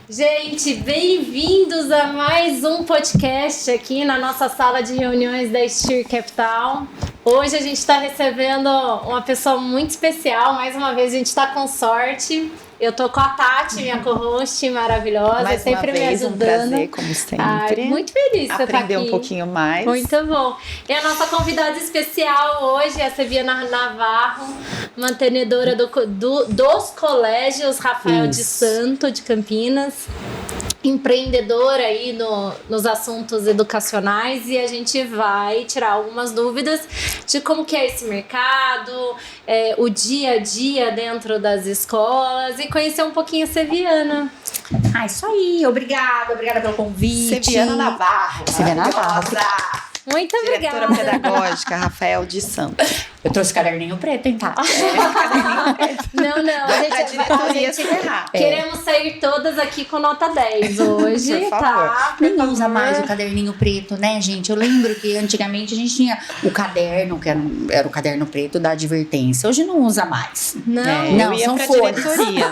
Gente, bem-vindos a mais um podcast aqui na nossa sala de reuniões da Steer Capital. Hoje a gente está recebendo uma pessoa muito especial, mais uma vez a gente está com sorte. Eu tô com a Tati, minha co-host maravilhosa, mais sempre uma vez, me ajudando. Um prazer, como sempre. Ai, muito feliz de você estar aqui. Aprender um pouquinho mais. Muito bom. E a nossa convidada especial hoje é a Seviana Navarro, mantenedora dos colégios Rafael de Santo, de Campinas. Empreendedora aí nos assuntos educacionais, e a gente vai tirar algumas dúvidas de como que é esse mercado, o dia a dia dentro das escolas e conhecer um pouquinho a Seviana. Isso aí, obrigada pelo convite. Seviana Navarro. Muito obrigada. Diretora pedagógica, Rafael de Santo. Eu trouxe caderninho preto, hein, tá? Não, gente, queremos sair todas aqui com nota 10 hoje, por favor. tá? Nem usa mais o caderninho preto, né, gente? Eu lembro que antigamente a gente tinha o caderno, que era o caderno preto da advertência. Hoje não usa mais. Não, eu ia são pra folhas. diretoria.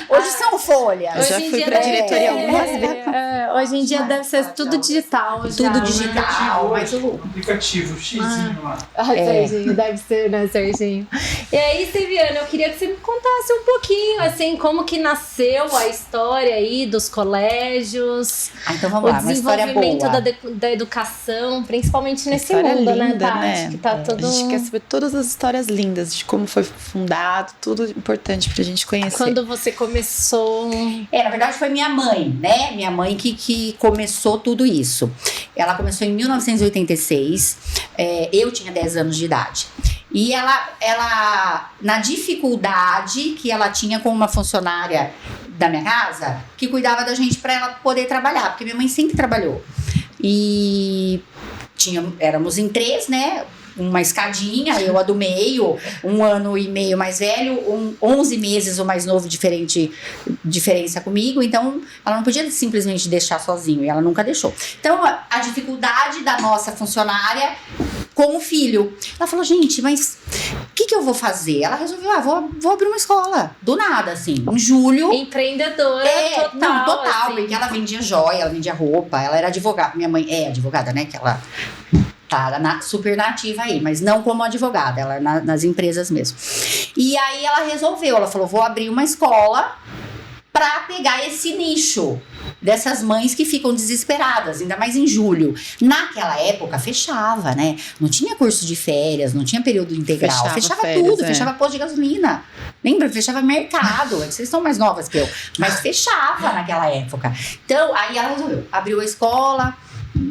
Hoje são folhas. Eu já fui pra diretoria algumas vezes. Hoje em dia deve ser tudo digital. Tudo digital. Mas o aplicativo, o xizinho lá. Serginho, deve ser, né, Serginho? E aí, Seviana, eu queria que você me contasse um pouquinho, assim, como que nasceu a história aí dos colégios. Então vamos lá, uma história boa. O desenvolvimento da educação, principalmente nesse História mundo, linda, né, Tati? né? Que tá todo... A gente quer saber todas as histórias lindas de como foi fundado, tudo importante pra gente conhecer. Quando você começou... Na verdade foi minha mãe, né? Minha mãe que começou tudo isso. Ela começou em 1986, eu tinha 10 anos de idade. E ela, na dificuldade que ela tinha com uma funcionária da minha casa, que cuidava da gente para ela poder trabalhar, porque minha mãe sempre trabalhou. E éramos em 3, né? Uma escadinha, eu a do meio, 1 ano e meio mais velho, 11 meses o mais novo, diferença comigo, então ela não podia simplesmente deixar sozinho, e ela nunca deixou. Então a dificuldade da nossa funcionária com o filho, ela falou, gente, mas o que eu vou fazer? Ela resolveu, vou abrir uma escola, do nada, assim, em julho. Empreendedora total, assim. Porque ela vendia joia, ela vendia roupa, ela era advogada, minha mãe é advogada, né, que ela... tá super nativa aí, mas não como advogada, ela nas empresas mesmo. E aí ela falou, vou abrir uma escola pra pegar esse nicho dessas mães que ficam desesperadas, ainda mais em julho. Naquela época fechava, né? Não tinha curso de férias, não tinha período integral, fechava férias, tudo, fechava posto de gasolina. Lembra? Fechava mercado, vocês são mais novas que eu, mas fechava naquela época. Então, aí ela resolveu, abriu a escola,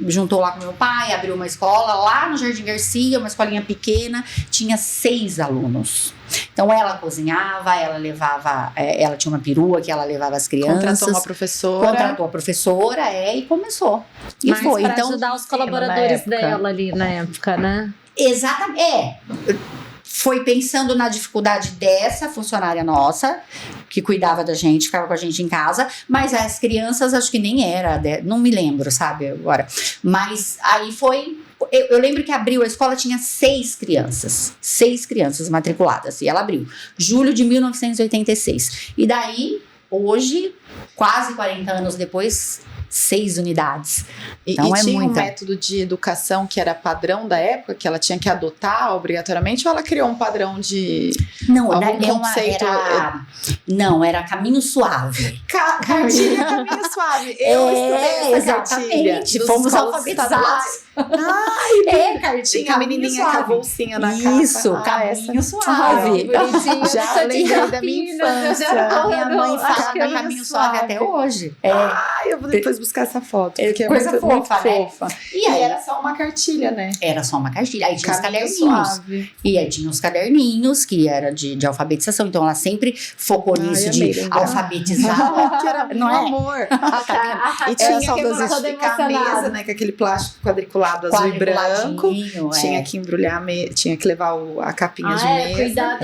juntou lá com meu pai, abriu uma escola lá no Jardim Garcia, uma escolinha pequena, tinha 6 alunos. Então ela cozinhava, ela levava, ela tinha uma perua que ela levava as crianças. Contratou a professora, e começou. E mas foi. Pra então ajudar os colaboradores dela ali na época, né? Exatamente. Foi pensando na dificuldade dessa funcionária nossa, que cuidava da gente, ficava com a gente em casa, mas as crianças acho que nem era, não me lembro, sabe, agora. Mas aí foi... Eu lembro que abriu a escola, tinha 6 crianças matriculadas, e ela abriu, julho de 1986. E daí, hoje, quase 40 anos depois... 6 unidades. Então e tinha muita. Um método de educação que era padrão da época, que ela tinha que adotar obrigatoriamente, ou ela criou um padrão de conceito? Era caminho suave. Cartilha caminho suave. Eu estudei essa cartilha. Fomos alfabetizados. Cartilha. Tinha a menininha com a bolsinha na capa. Isso, caminho suave. Já lembrei da minha infância. A minha mãe fala caminho suave até hoje. Eu vou depois buscar essa foto, porque coisa muito, fofa, muito né? fofa. E aí era só uma cartilha, né? Era só uma cartilha. Aí tinha os caderninhos. Suave. E aí tinha os caderninhos, que era de alfabetização. Então ela sempre focou nisso de alfabetizar. Que era não um amor. E tinha que esticar a mesa, né? Com aquele plástico quadriculado azul e branco. Tinha que embrulhar, tinha que levar a capinha de mesa. Cuidar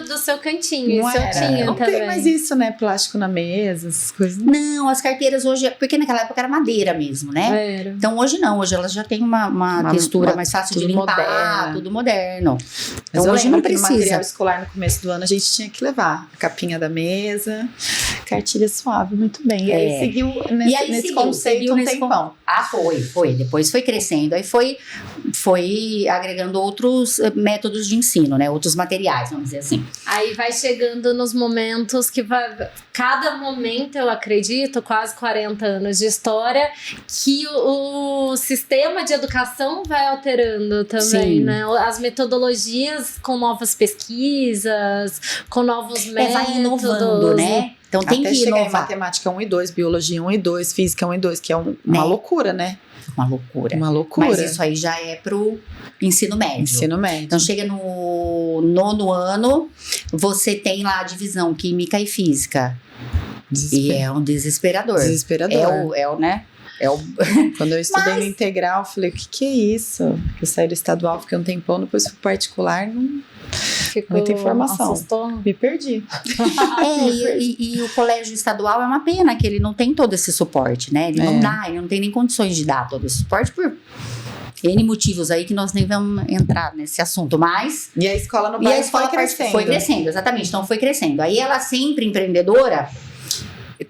do seu cantinho. Não tinha não também. tem mais isso, né? Plástico na mesa, essas coisas. Não, as carteiras hoje... Porque naquela época era madeira mesmo, né? Era. Então hoje não, hoje ela já tem uma textura mais fácil de limpar, moderno. Tudo moderno. Mas Então eu hoje lembro não que no precisa. material escolar no começo do ano a gente tinha que levar a capinha da mesa, cartilha suave, muito bem. E aí seguiu nesse conceito um tempão. Foi. Depois foi crescendo. Aí foi agregando outros métodos de ensino, né? Outros materiais, vamos dizer assim. Aí vai chegando nos momentos que cada momento, eu acredito, quase 40 anos de história, que o sistema de educação vai alterando também, né? As metodologias com novas pesquisas, com novos métodos. Vai inovando, né? Então tem até que chegar inovar. em matemática 1 e 2, biologia 1 e 2, física 1 e 2, que é uma loucura, né? Uma loucura. Uma loucura. Mas isso aí já é pro ensino médio. Ensino médio. Então chega no 9º ano, você tem lá a divisão química e física. E é um desesperador. Né? Quando eu estudei no integral, eu falei, o que é isso? Eu saí do estadual, fiquei um tempão, depois fui particular, não... Muita informação. Assustou. Me perdi. E o colégio estadual é uma pena que ele não tem todo esse suporte, né? Ele não tem nem condições de dar todo esse suporte por N motivos aí que nós nem vamos entrar nesse assunto, mas... E a escola no bairro foi crescendo. Foi crescendo, exatamente. Então foi crescendo. Aí ela sempre empreendedora,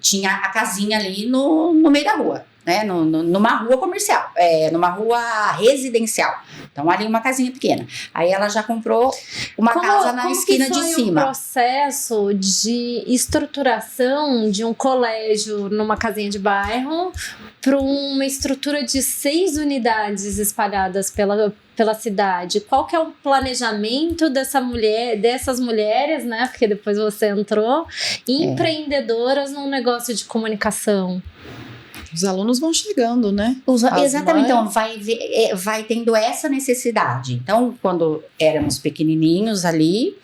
tinha a casinha ali no meio da rua. Né, numa rua comercial, numa rua residencial. Então, ali uma casinha pequena. Aí ela já comprou uma casa na esquina de cima. Como foi o processo de estruturação de um colégio numa casinha de bairro para uma estrutura de 6 unidades espalhadas pela cidade? Qual que é o planejamento dessas mulheres, né? Porque depois você entrou, empreendedoras num negócio de comunicação? Os alunos vão chegando, né? Exatamente, então vai tendo essa necessidade. Então, quando éramos pequenininhos ali,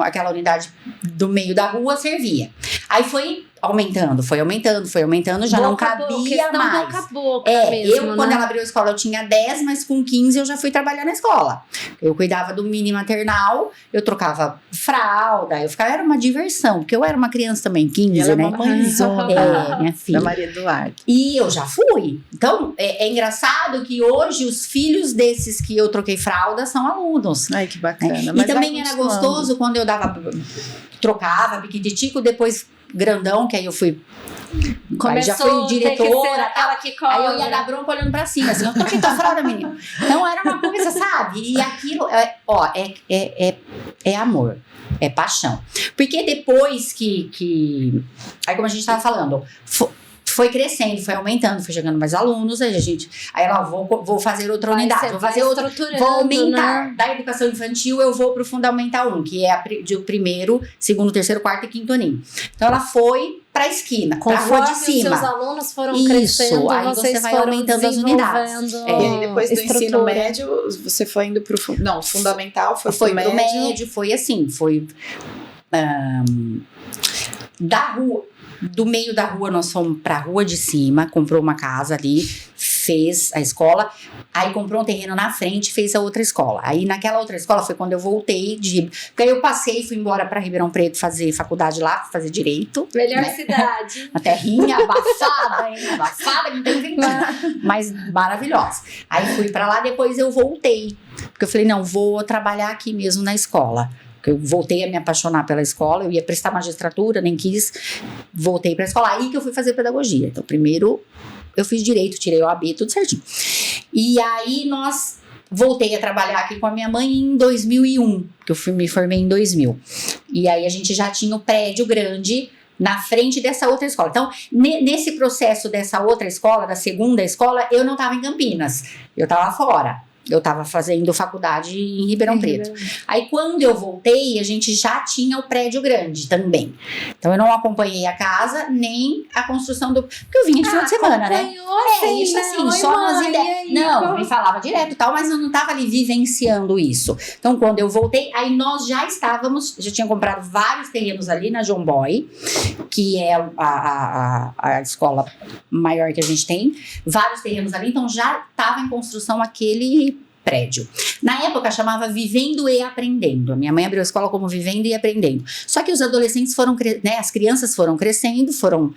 aquela unidade do meio da rua servia. Aí foi aumentando, já não cabia mais. Boca a boca mesmo, quando né? ela abriu a escola, eu tinha 10, mas com 15 eu já fui trabalhar na escola. Eu cuidava do mini maternal, eu trocava fralda, era uma diversão, porque eu era uma criança também, 15, ela né? É uma mãezona, minha filha. Da Maria Eduardo. E eu já fui. Então, é engraçado que hoje os filhos desses que eu troquei fralda são alunos. Ai, que bacana. E também era gostoso quando eu trocava piquititico, depois grandão, que aí eu fui. Aí já fui diretora, aquela que aí eu ia dar bronca olhando pra cima, assim, eu troquei tua fralda, menino. Então era uma coisa, sabe? E aquilo, é amor, é paixão. Porque depois que aí como a gente tava falando, foi crescendo, foi aumentando, foi chegando mais alunos, aí ela vou fazer outra unidade, vou aumentar. Né? Da educação infantil eu vou pro Fundamental 1, que é o primeiro, segundo, terceiro, quarto e quinto aninho. Então ela foi pra esquina, pra rua de cima. Os seus alunos foram crescendo, aí você vai aumentando as unidades. E aí depois do ensino médio, você foi indo pro fundamental, foi pro médio. Foi assim, foi da rua. Do meio da rua, nós fomos pra rua de cima, comprou uma casa ali, fez a escola, aí comprou um terreno na frente e fez a outra escola. Aí naquela outra escola foi quando eu voltei porque aí eu passei e fui embora pra Ribeirão Preto fazer faculdade lá, fazer direito. Melhor cidade. A terrinha abafada, hein? Abafada, não tem ventinho, mas maravilhosa. Aí fui pra lá, depois eu voltei, porque eu falei, não, vou trabalhar aqui mesmo na escola. Eu voltei a me apaixonar pela escola, eu ia prestar magistratura, nem quis, voltei para a escola, aí que eu fui fazer pedagogia. Então, primeiro eu fiz direito, tirei o OAB, tudo certinho. E aí voltei a trabalhar aqui com a minha mãe em 2001, que eu me formei em 2000. E aí a gente já tinha o prédio grande na frente dessa outra escola. Então, nesse processo dessa outra escola, da segunda escola, eu não estava em Campinas, eu estava fora. Eu estava fazendo faculdade em Ribeirão Preto. Aí, quando eu voltei, a gente já tinha o prédio grande também. Então, eu não acompanhei a casa, nem a construção do... Porque eu vinha de final de semana, né? Isso assim, só nas ideias. Não, me falava direto e tal, mas eu não estava ali vivenciando isso. Então, quando eu voltei, aí nós já tinha comprado vários terrenos ali na John Boy, que é a escola maior que a gente tem. Vários terrenos ali, então já estava em construção aquele prédio. Na época chamava Vivendo e Aprendendo. A minha mãe abriu a escola como Vivendo e Aprendendo. Só que os adolescentes as crianças foram crescendo, foram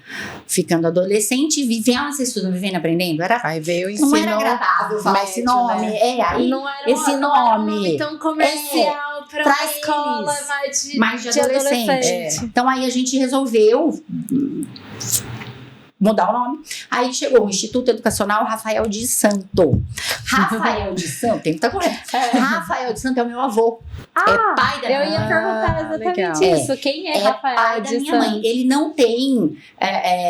ficando adolescentes, vocês estudam Vivendo e Aprendendo? Aí veio o não ensino. era agradável falar esse nome. Né? Aí não era esse nome tão comercial pra uma escola mais de adolescente. adolescente. Então aí a gente resolveu mudar o nome. Aí chegou o Instituto Educacional Rafael de Santo. Rafael de Santo, tem muita coisa. Rafael de Santo é o meu avô. É pai da minha mãe. Eu ia perguntar exatamente legal. isso. Quem é Rafael pai de da minha Santo? mãe. Ele não tem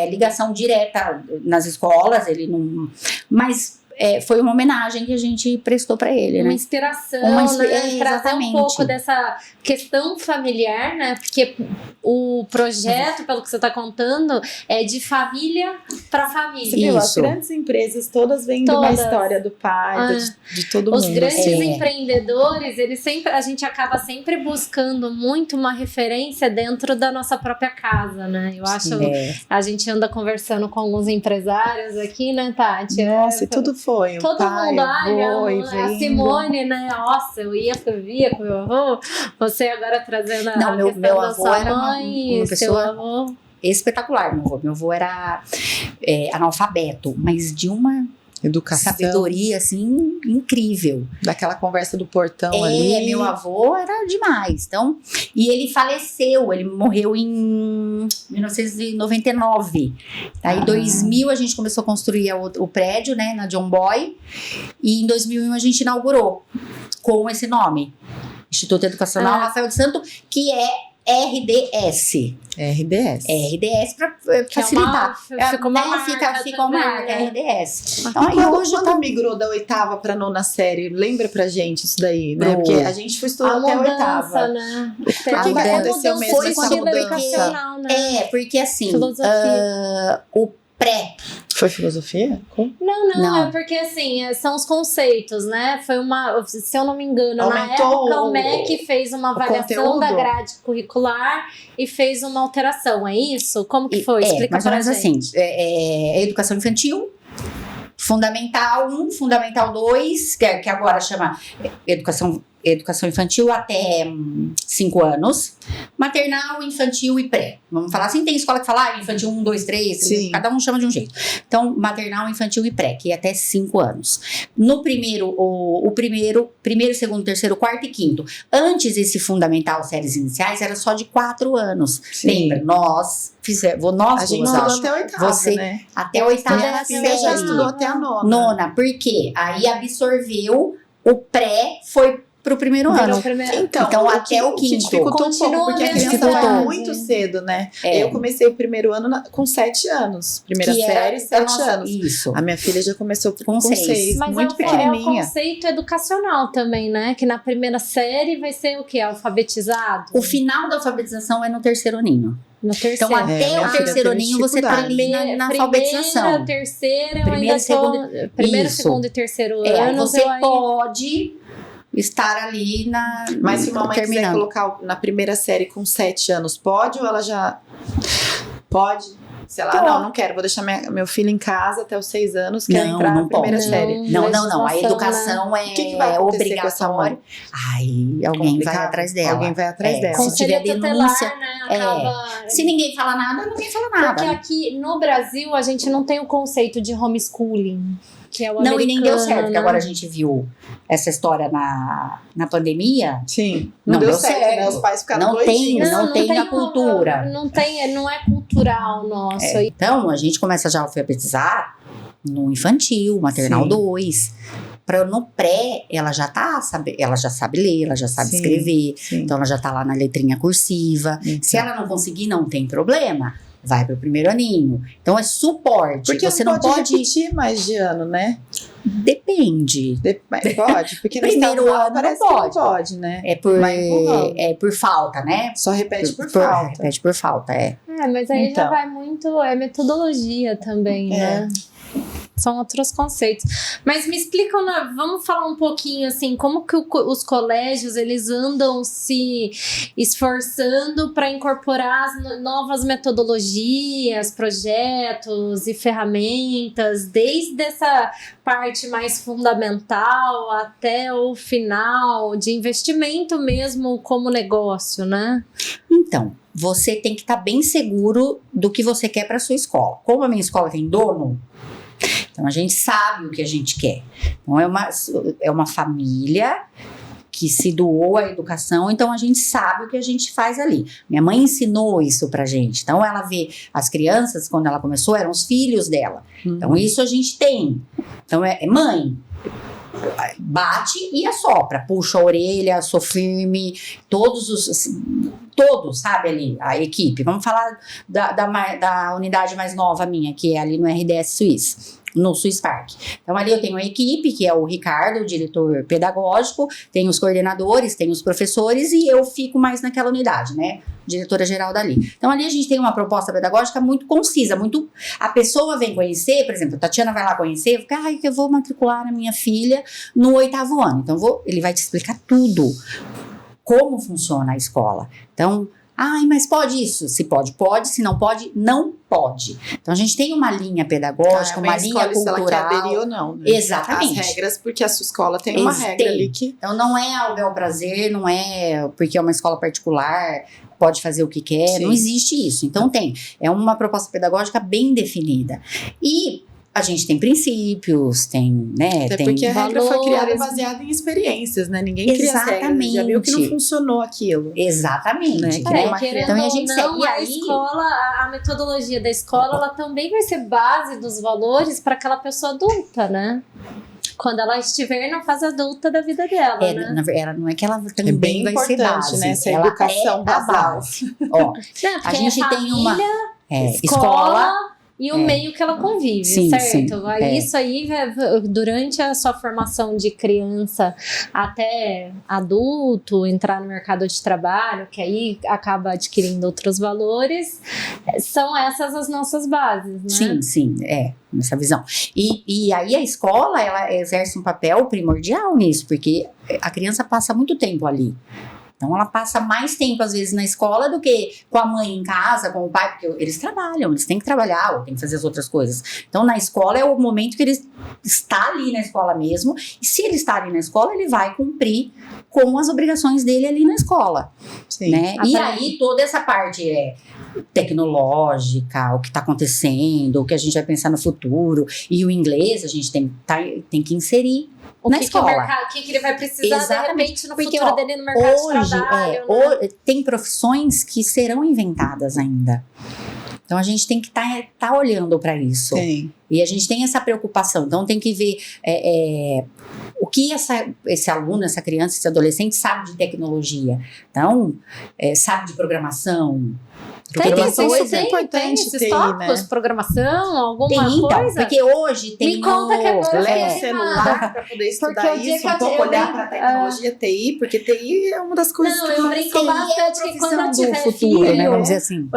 ligação direta nas escolas, ele não... Mas foi uma homenagem que a gente prestou pra ele, né? Uma inspiração, né? Trazer Exatamente. um pouco dessa questão familiar, né? Porque o projeto, pelo que você tá contando, é de família pra família. Você viu, as Isso. grandes empresas todas vêm de uma história do pai, de todo mundo. Os grandes assim. empreendedores, a gente acaba sempre buscando muito uma referência dentro da nossa própria casa, né? Eu acho, a gente anda conversando com alguns empresários aqui, né, Tati? Nossa, e tudo foi. Todo pai, mundo, a vendo. Simone, né? Nossa, eu via com meu avô. Você agora trazendo a Não, questão meu da avô sua era mãe, uma seu pessoa avô. espetacular. Meu avô era analfabeto, mas de uma Educação. sabedoria, assim, incrível. Daquela conversa do portão ali. Meu avô era demais. Então, e ele faleceu, ele morreu em 1999. Aí, em 2000, a gente começou a construir o prédio, né, na John Boy. E em 2001, a gente inaugurou com esse nome. Instituto Educacional Rafael de Santo, que é RDS. RDS para facilitar. Ficou uma marca Fica uma marca, né? RDS. Então, Então, hoje quando migrou da 8ª pra 9ª série, lembra pra gente isso daí, né? Porque a gente foi estudando até a 8ª. Né? Por que aconteceu mesmo foi essa quando mudança? educacional, né? Porque assim, Filosofia. o pré... Foi filosofia? Não, é porque assim, são os conceitos, né? Foi se eu não me engano, Aumentou na época o MEC fez uma avaliação da grade curricular e fez uma alteração, é isso? Como que foi? Explica mais ou pra menos gente. assim, educação infantil, Fundamental 1, Fundamental 2, que agora chama Educação infantil até 5 anos, maternal, infantil e pré. Vamos falar assim, tem escola que fala infantil 1, 2, 3, Sim. cada um chama de um jeito. Então, maternal, infantil e pré, que é até 5 anos. No primeiro, primeiro, segundo, terceiro, quarto e quinto. Antes, esse fundamental, séries iniciais, era só de 4 anos. Sim. Lembra? Nós fizemos, nós A gente duas, estudou acho. até a 8ª, Você- né? Até a 8ª Minha filha já estudou até a 9ª. Nona, por quê? Aí absorveu, o pré foi pro primeiro ano. Então, até o que quinto. dificultou um pouco, porque a criança dificultou. vai muito cedo, né? Eu comecei o primeiro ano com 7 anos. Primeira Que série, era 7 anos. Isso. A minha filha já começou com Com 6, Mas muito é o pequenininha. conceito educacional também, né? Que na primeira série vai ser o quê? Alfabetizado? O final da alfabetização é no terceiro aninho. No terceiro. Então, até minha o filha terceiro teve aninho você tá ali na alfabetização. Primeira, terceira, eu Primeiro, ainda segundo- tô... Primeiro, Isso. segundo e terceiro Aí ano. você eu ainda- pode estar ali Mas se uma mãe quiser terminando. colocar na primeira série com 7 anos, pode ou ela já pode? Sei lá, não quero, vou deixar meu filho em casa até os 6 anos, quero entrar na primeira pode. série. Não. A legislação, educação O que vai acontecer com essa mãe? Aí alguém vai Complicado. atrás dela. Alguém vai atrás dela. Se Conselho tiver tutelar, denúncia, né? Acaba... se ninguém fala nada, ninguém fala nada. Porque aqui no Brasil a gente não tem o conceito de homeschooling, que é o Não, e nem deu americano, certo, porque né? agora a gente viu essa história na pandemia. Sim, Não deu deu certo, certo. né? Os pais ficaram Não tem, doidinhos. não tem a cultura. Não é cultural nosso. Então, a gente começa já a alfabetizar no infantil, maternal Sim. 2. No pré, ela já sabe ler, ela já sabe Sim, escrever. sim. Então, ela já tá lá na letrinha cursiva. Então. Se ela não conseguir, não tem problema. Vai pro primeiro aninho. Então, é suporte. Porque você não não pode pode... repetir mais de ano, né? Depende. Pode? Porque no Primeiro estadual ano parece não que pode. não pode, né? É empurrando. por falta, né? Só repete por falta. Repete por falta, Mas aí já Então. vai muito... É metodologia também, né? São outros conceitos. Mas me explica, vamos falar um pouquinho assim, como que os colégios eles andam se esforçando para incorporar as novas metodologias, projetos e ferramentas, desde essa parte mais fundamental até o final, de investimento mesmo como negócio, né? Então, você tem que estar bem seguro do que você quer para sua escola. Como a minha escola tem dono, então a gente sabe o que a gente quer. Então é uma família que se doou à educação, então a gente sabe o que a gente faz ali. Minha mãe ensinou isso pra gente. Então ela vê as crianças, quando ela começou, eram os filhos dela. Então isso a gente tem. Então é mãe. Bate e assopra, puxa a orelha, sou firme, todos, sabe, ali, a equipe. Vamos falar da unidade mais nova minha, que é ali no RDS Suíça, no Swiss Park. Então ali eu tenho a equipe, que é o Ricardo, o diretor pedagógico, tem os coordenadores, tem os professores e eu fico mais naquela unidade, né? Diretora geral dali. Então ali a gente tem uma proposta pedagógica muito concisa, muito... A pessoa vem conhecer, por exemplo, a Tatiana vai lá conhecer, fica, eu vou matricular a minha filha no 8º ano. Então ele vai te explicar tudo, como funciona a escola. Então... mas pode isso? Se pode, pode. Se não pode, não pode. Então, a gente tem uma linha pedagógica, uma linha cultural. Se ela quer aderir ou não, né? Exatamente. As regras, porque a sua escola tem uma regra ali que... Então, não é ao bel prazer, não é porque é uma escola particular, pode fazer o que quer, Sim. Não existe isso. Então, é uma proposta pedagógica bem definida. E... a gente tem princípios, tem, né? Até tem porque a valores. regra foi criada baseada em experiências, né? Ninguém cria as regras, já viu que não funcionou aquilo. Exatamente. Né? Então, a gente segue. E a escola, a metodologia da escola, ela também vai ser base dos valores para aquela pessoa adulta, né? Quando ela estiver na fase adulta da vida dela, né? Ela não é que ela também vai ser base, né? Essa educação basal. Ó, a gente tem uma escola e o meio que ela convive, sim, certo? Sim, Isso aí, durante a sua formação de criança até adulto, entrar no mercado de trabalho, que aí acaba adquirindo outros valores, são essas as nossas bases, né? Sim, nessa visão. E aí a escola, ela exerce um papel primordial nisso, porque a criança passa muito tempo ali. Então, ela passa mais tempo, às vezes, na escola do que com a mãe em casa, com o pai, porque eles trabalham, eles têm que trabalhar ou têm que fazer as outras coisas. Então, na escola é o momento que ele está ali na escola mesmo, e se ele está ali na escola, ele vai cumprir com as obrigações dele ali na escola. Sim. Né? E aí, toda essa parte tecnológica, o que está acontecendo, o que a gente vai pensar no futuro, e o inglês a gente tem que inserir. Na escola. O que ele vai precisar, exatamente, de repente, no futuro dele no mercado de trabalho. Tem profissões que serão inventadas ainda. Então, a gente tem que tá olhando para isso. Sim. E a gente tem essa preocupação. Então, tem que ver o que esse aluno, essa criança, esse adolescente sabe de tecnologia. Então, sabe de programação. Programação é importante esses tópicos, né? Programação, alguma coisa? Porque hoje tem Me conta que agora leva o celular para poder estudar isso, um pouco olhar para a tecnologia TI, porque TI é uma das coisas que eu brinco bastante que quando eu tiver futuro, filho, né? Vamos dizer assim.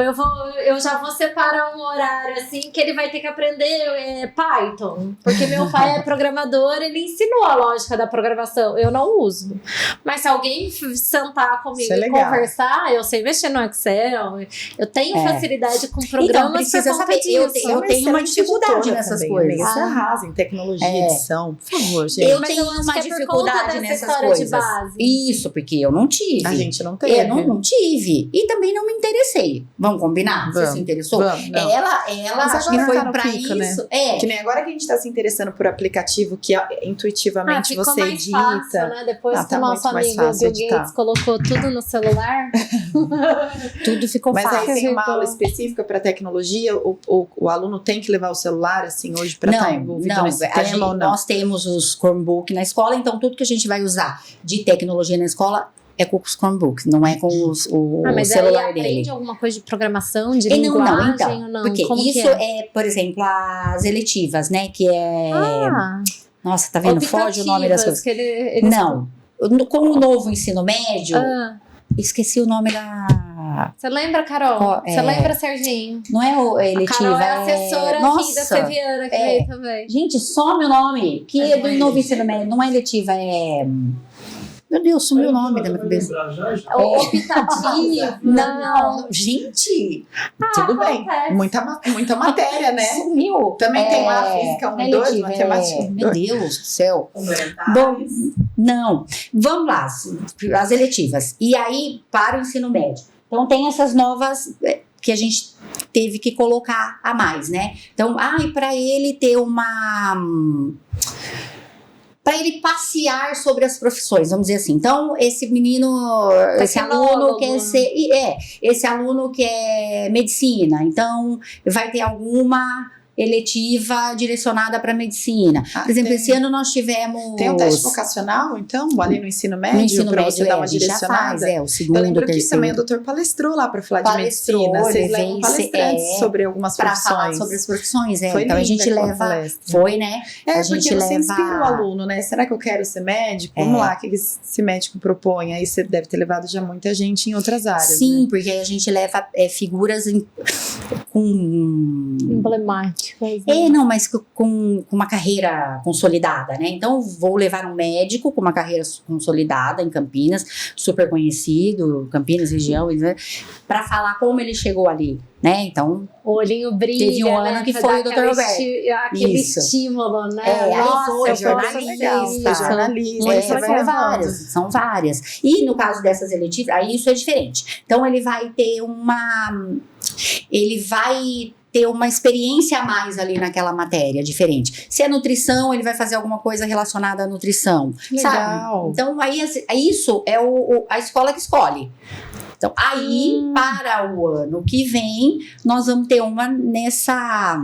eu já vou separar um horário assim que ele vai ter que aprender Python, porque meu pai é programador, ele ensinou a lógica da programação, eu não uso. Mas se alguém sentar comigo e conversar, eu sei mexer no Excel, eu tenho facilidade com programas, então, precisa saber. Eu tenho uma dificuldade nessas coisas. Você arrasa em tecnologia, edição, por favor, gente. Eu tenho uma dificuldade nessas coisas. De base. Isso, porque eu não tive. A gente não teve. Eu não tive. E também não me interessei. Vamos combinar? Você se interessou? Ela acho que foi pra pico, isso. Né? Que nem agora que a gente tá se interessando por aplicativo que intuitivamente você edita. Fácil, né? Depois que o nosso amigo Bill Gates colocou tudo no celular, tudo ficou fácil. Mas aí tem uma aula específica para tecnologia? O aluno tem que levar o celular assim hoje para estar envolvido nesse tema ou não? Nós temos os Chromebook na escola, então tudo que a gente vai usar de tecnologia na escola é com os Chromebooks, não é com o celular dele. Aprende alguma coisa de programação, de linguagem ou não? Porque como isso é, por exemplo, as eletivas, né? Que é... Nossa, tá vendo? Foge o nome das coisas. Que Não. Com o novo ensino médio... Esqueci o nome da... Você lembra, Carol? Você lembra, Serginho? Não é eletiva, a Carol é assessora aqui da Seviana, que veio também. Gente, some o nome. Que é do novo ensino médio. Não é eletiva, é... Meu Deus, sumiu o nome da minha cabeça. Optativo. Não, gente. Tudo bem. Muita matéria, né? Sumiu. Também tem lá física 1 e 2, matemática 1 e 2. Meu Deus do céu. Bom, não. Vamos lá, as eletivas. E aí, para o ensino médio. Então, tem essas novas que a gente teve que colocar a mais, né? Então, para ele ter para ele passear sobre as profissões, vamos dizer assim. Então, esse menino, esse aluno quer ser... esse aluno quer medicina. Então, vai ter alguma eletiva direcionada para medicina. Por exemplo, esse ano nós tivemos... Tem um teste vocacional, então, ali no ensino médio, para você dar uma direcionada? Já faz, o segundo, eu lembro terceiro. Que também o doutor palestrou lá para falar de medicina. Vocês levam palestrantes sobre algumas profissões. Para falar sobre as profissões, Foi então a gente leva... Foi, né? A gente porque você inspira o aluno, né? Será que eu quero ser médico? Vamos lá, o que esse médico propõe? Aí você deve ter levado já muita gente em outras áreas. Sim, né? porque a gente leva figuras com... emblemáticas. Não, mas com uma carreira consolidada, né? Então, vou levar um médico com uma carreira consolidada em Campinas, super conhecido, Campinas, região, para falar como ele chegou ali, né? Então, o olhinho brilha, teve um ano que foi o Dr. Roberto. Aquele estímulo, né? Nossa, jornalista. São várias. E no caso dessas eletivas, aí isso é diferente. Então, ele vai ter uma experiência a mais ali naquela matéria, diferente. Se é nutrição, ele vai fazer alguma coisa relacionada à nutrição. Legal. Sabe? Então, isso é a escola que escolhe. Então, aí, para o ano que vem, nós vamos ter uma nessa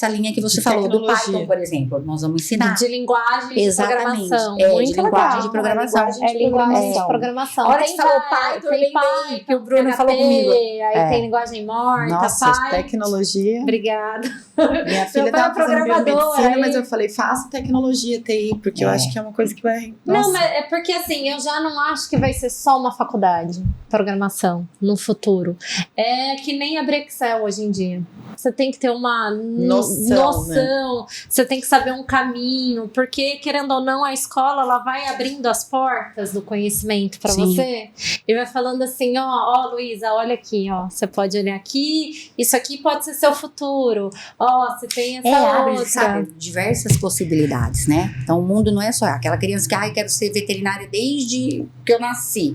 linha que você falou, do Python, por exemplo. Nós vamos ensinar. De linguagem de programação. De linguagem de programação. Linguagem de programação. A hora que falou Python, eu lembrei que o Bruno falou comigo. Aí tem linguagem morta, Nossa, tecnologia. Obrigada. Minha filha estava fazendo biomedicina, mas eu falei, faça tecnologia, TI, porque eu acho que é uma coisa que vai... Não, mas é porque assim, eu já não acho que vai ser só uma faculdade, programação, no futuro. É que nem abrir Excel hoje em dia. Você tem que ter uma noção, né? Você tem que saber um caminho, porque, querendo ou não, a escola ela vai abrindo as portas do conhecimento para você e vai falando assim, ó, Luísa, olha aqui, ó, você pode olhar aqui, isso aqui pode ser seu futuro, ó, você tem essa outra. Sabe, diversas possibilidades, né? Então, o mundo não é só aquela criança que, quero ser veterinária desde que eu nasci.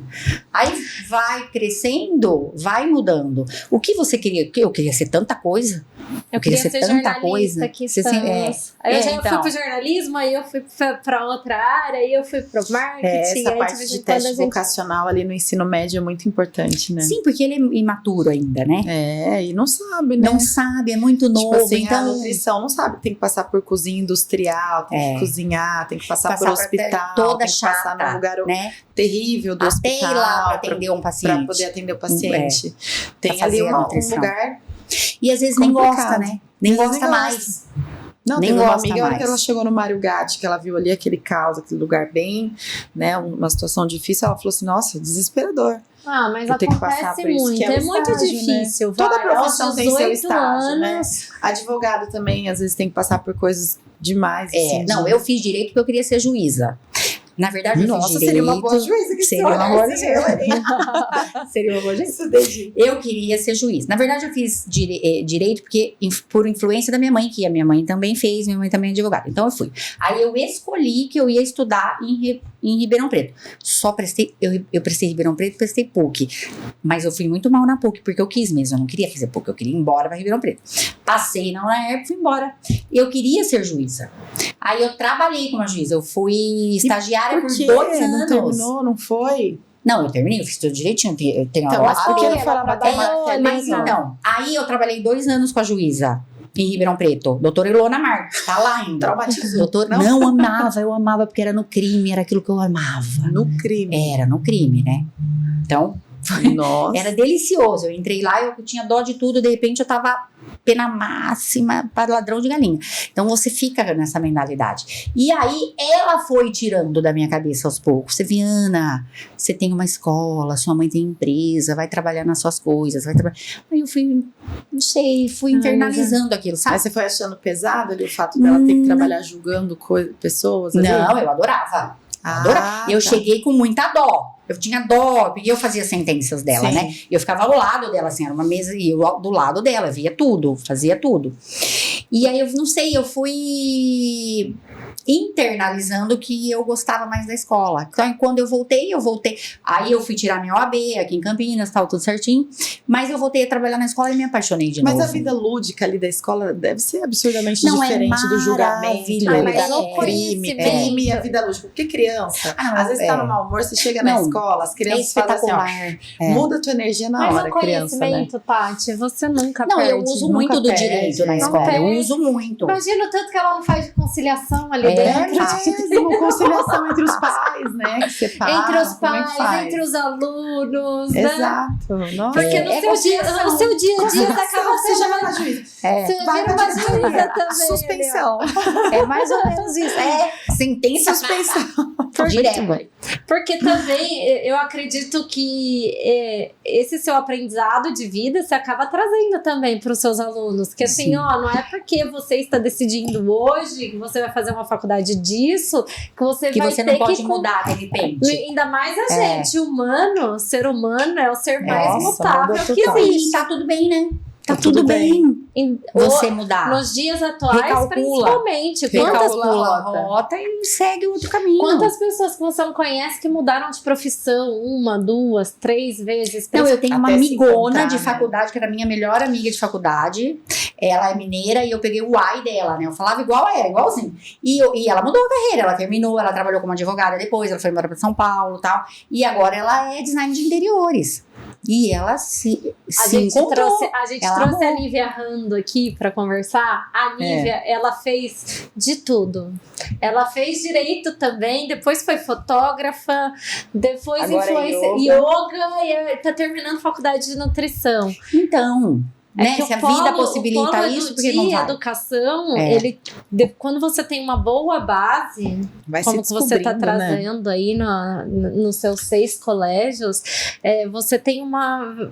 Aí vai crescendo, vai mudando. O que você queria? Eu queria ser tanta coisa. Eu queria ser tanta coisa. Aí eu fui pro jornalismo, aí eu fui pra outra área, aí eu fui pro marketing. Essa parte de teste vocacional ali no ensino médio é muito importante, né? Sim, porque ele é imaturo ainda, né? E não sabe, né? Não sabe, é muito novo. Tipo assim, então, a nutrição não sabe, tem que passar por cozinha industrial, tem que cozinhar, tem que passar por hospital, toda tem que chata, passar num lugar terrível do hospital. Até ir lá pra atender um paciente. Pra poder atender o paciente. Tem ali um lugar... E às vezes nem gosta, né? Nem gosta mais. Não, teve uma amiga, a hora que ela chegou no Mário Gatti, que ela viu ali aquele caos, aquele lugar bem, né, uma situação difícil, ela falou assim, nossa, desesperador. Mas acontece muito, é muito difícil. Né? Toda profissão tem seu estágio, né? Advogado também, às vezes, tem que passar por coisas demais. Assim, eu fiz direito porque eu queria ser juíza. Na verdade, eu fiz direito. Seria uma boa juíza. Seria uma boa juíza. Seria uma boa juíza. Eu queria ser juiz. Na verdade, eu fiz direito porque, por influência da minha mãe, que a minha mãe também fez, minha mãe também é advogada. Então, eu fui. Aí, eu escolhi que eu ia estudar em Ribeirão Preto. Só prestei, eu prestei Ribeirão Preto, prestei PUC. Mas eu fui muito mal na PUC, porque eu quis mesmo. Eu não queria fazer PUC, eu queria ir embora para Ribeirão Preto. Passei na UNAERP, fui embora. Eu queria ser juíza. Aí, eu trabalhei como juíza. Eu fui estagiária por 2 anos. Não terminou, não foi? Não, eu terminei, eu fiz tudo direitinho. Eu tenho então, mas por que não foi lá matemática? Mas então, aí eu trabalhei 2 anos com a juíza em Ribeirão Preto, doutora Ilona Marques, tá lá ainda. Traumatizou. Não, eu amava porque era no crime, era aquilo que eu amava. No crime? Era no crime, né? Então, nossa. Era delicioso. Eu entrei lá, eu tinha dó de tudo, de repente eu tava pena máxima para ladrão de galinha. Então você fica nessa mentalidade. E aí ela foi tirando da minha cabeça aos poucos. Viana, você tem uma escola, sua mãe tem empresa, vai trabalhar nas suas coisas, vai trabalhar. Aí eu fui, não sei, fui internalizando aquilo, sabe? Mas você foi achando pesado ali o fato dela ter que trabalhar julgando pessoas? Ali? Não, eu adorava. Eu cheguei com muita dó. Eu tinha dó, porque eu fazia sentenças dela, Sim. né? Eu ficava ao lado dela, assim, era uma mesa, e eu do lado dela, via tudo, fazia tudo. E aí, eu não sei, eu fui internalizando que eu gostava mais da escola. Então, quando eu voltei. Aí eu fui tirar minha OAB aqui em Campinas, tal, tudo certinho. Mas eu voltei a trabalhar na escola e me apaixonei de novo. Mas a vida lúdica ali da escola deve ser absurdamente diferente do julgamento, do crime e a vida lúdica. Porque criança, às vezes tá no mau humor, você chega na escola, as crianças fazem assim, ó, muda a tua energia na hora, criança, né? Mas o conhecimento, Paty, você nunca Não, perde. eu uso muito do direito na escola, eu uso muito. Imagina o tanto que ela não faz de conciliação ali dentro. Uma conciliação entre os pais, né? Que separa, entre os como é que pais, faz? entre os alunos, né? Exato. Nossa. Porque no seu dia a dia você acaba você já vai na juíza. Você vira uma juíza também. Suspensão. É mais ou menos isso. Sentença. Suspensão. Direto. Porque também eu acredito que esse seu aprendizado de vida você acaba trazendo também para os seus alunos. Que assim, não é porque você está decidindo hoje que você vai fazer uma faculdade disso que você vai ter não pode que mudar de repente. Ainda mais a gente, ser humano é o ser mais mutável que E existe. tá tudo bem, né? Tá tudo bem. Você mudar. Nos dias atuais, principalmente. Recalcula a rota e segue outro caminho. Quantas pessoas que você não conhece que mudaram de profissão 1, 2, 3 vezes? Não, eu tenho uma amigona de né? faculdade, que era minha melhor amiga de faculdade. Ela é mineira e eu peguei o ai dela, né? Eu falava igual ela, igualzinho. E ela mudou a carreira, ela terminou, ela trabalhou como advogada depois, ela foi embora pra São Paulo e tal. E agora ela é design de interiores. E ela se encontrou. A gente trouxe a Nívia Rando aqui pra conversar. A Nívia, ela fez de tudo. Ela fez direito também, depois foi fotógrafa, depois influência yoga e tá terminando faculdade de nutrição. Então, né? Se a vida possibilita isso, porque não vai? Educação, quando você tem uma boa base, como que você está trazendo aí nos seus 6 colégios, você tem uma...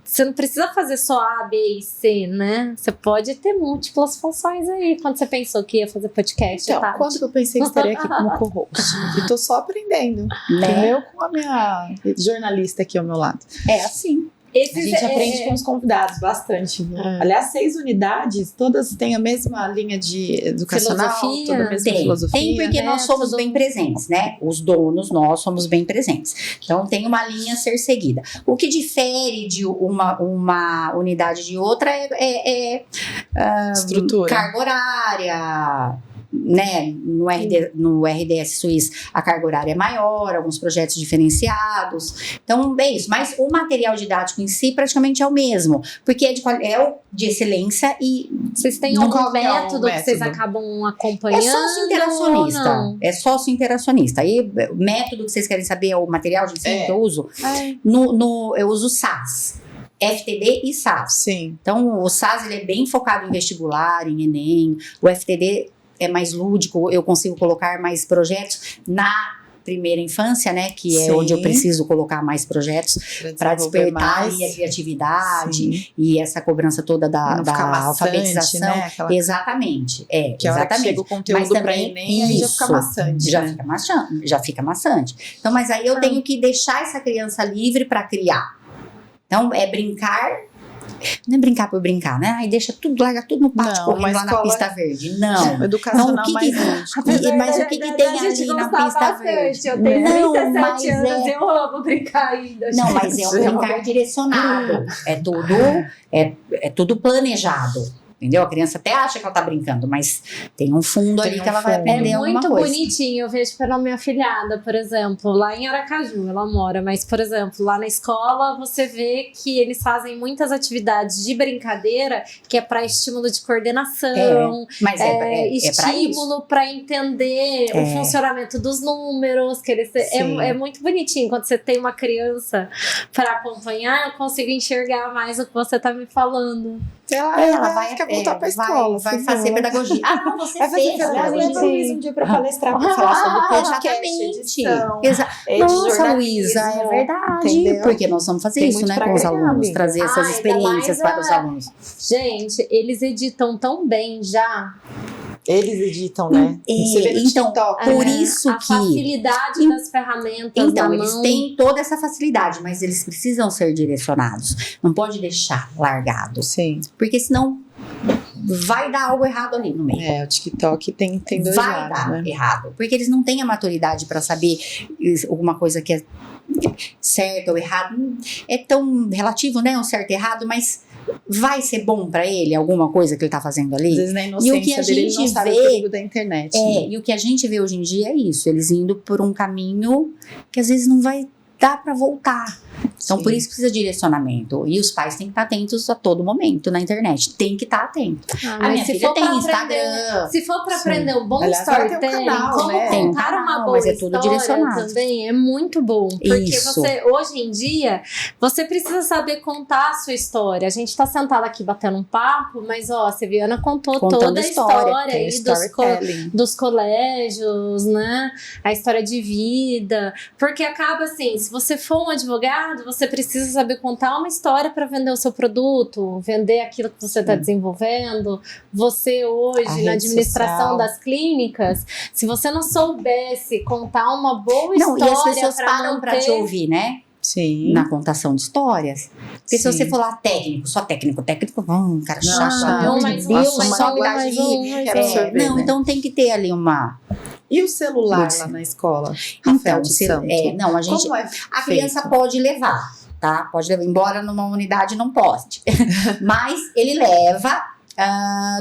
Você não precisa fazer só A, B e C, né? Você pode ter múltiplas funções aí. Quando você pensou que ia fazer podcast, então, quando que eu pensei que estaria aqui como co-host? E tô só aprendendo. Né? Eu com a minha jornalista aqui ao meu lado. É assim. A gente aprende com os convidados bastante. Aliás, 6 unidades, todas têm a mesma linha de educacional, toda a mesma filosofia. Tem porque nós somos bem presentes, né? Os donos, nós somos bem presentes. Então, tem uma linha a ser seguida. O que difere de uma unidade de outra é estrutura. Carga horária, né? No RDS Suíça a carga horária é maior, alguns projetos diferenciados, então é isso, mas o material didático em si praticamente é o mesmo, porque é de excelência. E vocês têm algum método que vocês acabam acompanhando? É sócio-interacionista. Aí o método que vocês querem saber é o material de ensino que eu uso? Eu uso SAS, FTD e SAS. Sim. Então o SAS ele é bem focado em vestibular, em Enem. O FTD é mais lúdico, eu consigo colocar mais projetos na primeira infância, né? Que é onde eu preciso colocar mais projetos para despertar a criatividade e essa cobrança toda da alfabetização. Né? Exatamente. Que a hora que chega o conteúdo para Enem, aí já fica maçante. Já fica maçante. Então, mas aí eu tenho que deixar essa criança livre para criar. Então, é brincar. Não é brincar por brincar, né? Aí larga tudo no pátio, correndo lá na pista verde. Não. Educacional mais lúdico. Mas o que tem ali na pista verde? Eu tenho 37 anos, eu amo brincar ainda. Não, mas é um brincar direcionado. É tudo planejado. Entendeu? A criança até acha que ela tá brincando, mas tem um fundo ali que ela vai aprender alguma coisa. É muito bonitinho. Eu vejo pela minha filhada, por exemplo, lá em Aracaju, ela mora, mas, por exemplo, lá na escola você vê que eles fazem muitas atividades de brincadeira que é para estímulo de coordenação, mas estímulo para entender o funcionamento dos números, que eles é muito bonitinho. Quando você tem uma criança para acompanhar, eu consigo enxergar mais o que você tá me falando. Ela vai voltar pra escola. Vai fazer pedagogia. Não, você fez. Leva a Luísa um dia pra palestrar, pra falar sobre podcast, edição. Nossa, Luísa, é verdade. Entendeu? Porque nós vamos fazer isso, né, com os alunos. Trazer essas experiências para os alunos. Gente, eles editam tão bem já. Eles editam, né? Então, TikTok, por isso a que... facilidade das ferramentas Então, na eles mão. têm toda essa facilidade, mas eles precisam ser direcionados. Não pode deixar largado. Sim. Porque senão vai dar algo errado ali no meio. O TikTok tem dois vai lados, dar né? errado. Porque eles não têm a maturidade para saber alguma coisa que é certo ou errado. É tão relativo, né? O certo e errado, mas vai ser bom pra ele alguma coisa que ele tá fazendo ali? Às vezes na inocência e o que a dele, ele gente não sabe o perigo da internet. E o que a gente vê hoje em dia é isso, eles indo por um caminho que às vezes não vai dar pra voltar. Então, por isso precisa de direcionamento. E os pais têm que estar atentos a todo momento na internet. Tem que estar atento. A minha filha tem Instagram. Se for pra aprender um bom Aliás, storytelling, como Tem um contar canal, uma boa mas é tudo história direcionado. também é muito bom. Porque Isso. você, hoje em dia, você precisa saber contar a sua história. A gente tá sentada aqui batendo um papo, mas a Seviana contou toda a história aí dos colégios, né? A história de vida. Porque acaba assim, se você for um advogado, você precisa saber contar uma história para vender o seu produto, vender aquilo que você está desenvolvendo. Você hoje, na administração das clínicas, se você não soubesse contar uma boa história... E as pessoas param para te ouvir, né? Sim. Na contação de histórias. Porque se você for lá só técnico, cara chato. Não, então tem que ter ali uma... E o celular lá na escola? Então, a gente... A criança pode levar, tá? Pode levar, embora numa unidade não pode. Mas ele leva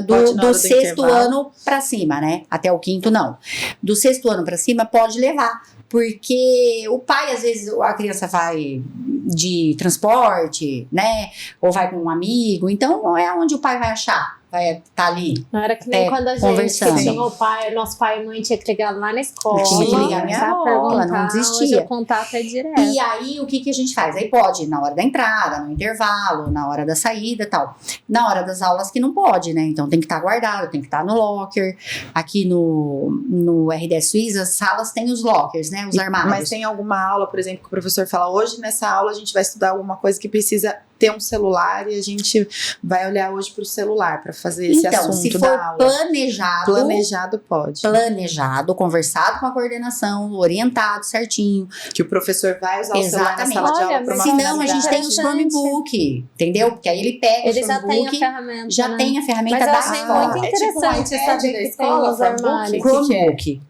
do sexto ano pra cima, né? Até o quinto, não. Do sexto ano pra cima, pode levar. Porque o pai, às vezes, a criança vai de transporte, né? Ou vai com um amigo. Então, não é onde o pai vai achar. Vai estar ali. Não era que nem quando a gente tinha nosso pai e mãe tinha que ligar lá na escola. Tinha que ligar na escola, não existia. Hoje o contato é direto. E aí, o que a gente faz? Aí pode, na hora da entrada, no intervalo, na hora da saída e tal. Na hora das aulas que não pode, né? Então tem que estar guardado, tem que estar no locker. Aqui no RDS Suíça, as salas têm os lockers, né? Os armários. Mas tem alguma aula, por exemplo, que o professor fala, hoje nessa aula a gente vai estudar alguma coisa que precisa ter um celular e a gente vai olhar hoje para o celular para fazer esse assunto se for da aula. Planejado pode. Planejado, conversado com a coordenação, orientado certinho. Que o professor vai usar o celular na sala de aula para uma senão a gente tem o Chromebook, entendeu? Porque aí ele pega o Chromebook, já tem a ferramenta da escola. Mas eu achei muito interessante saber que tem os armários. Chromebook.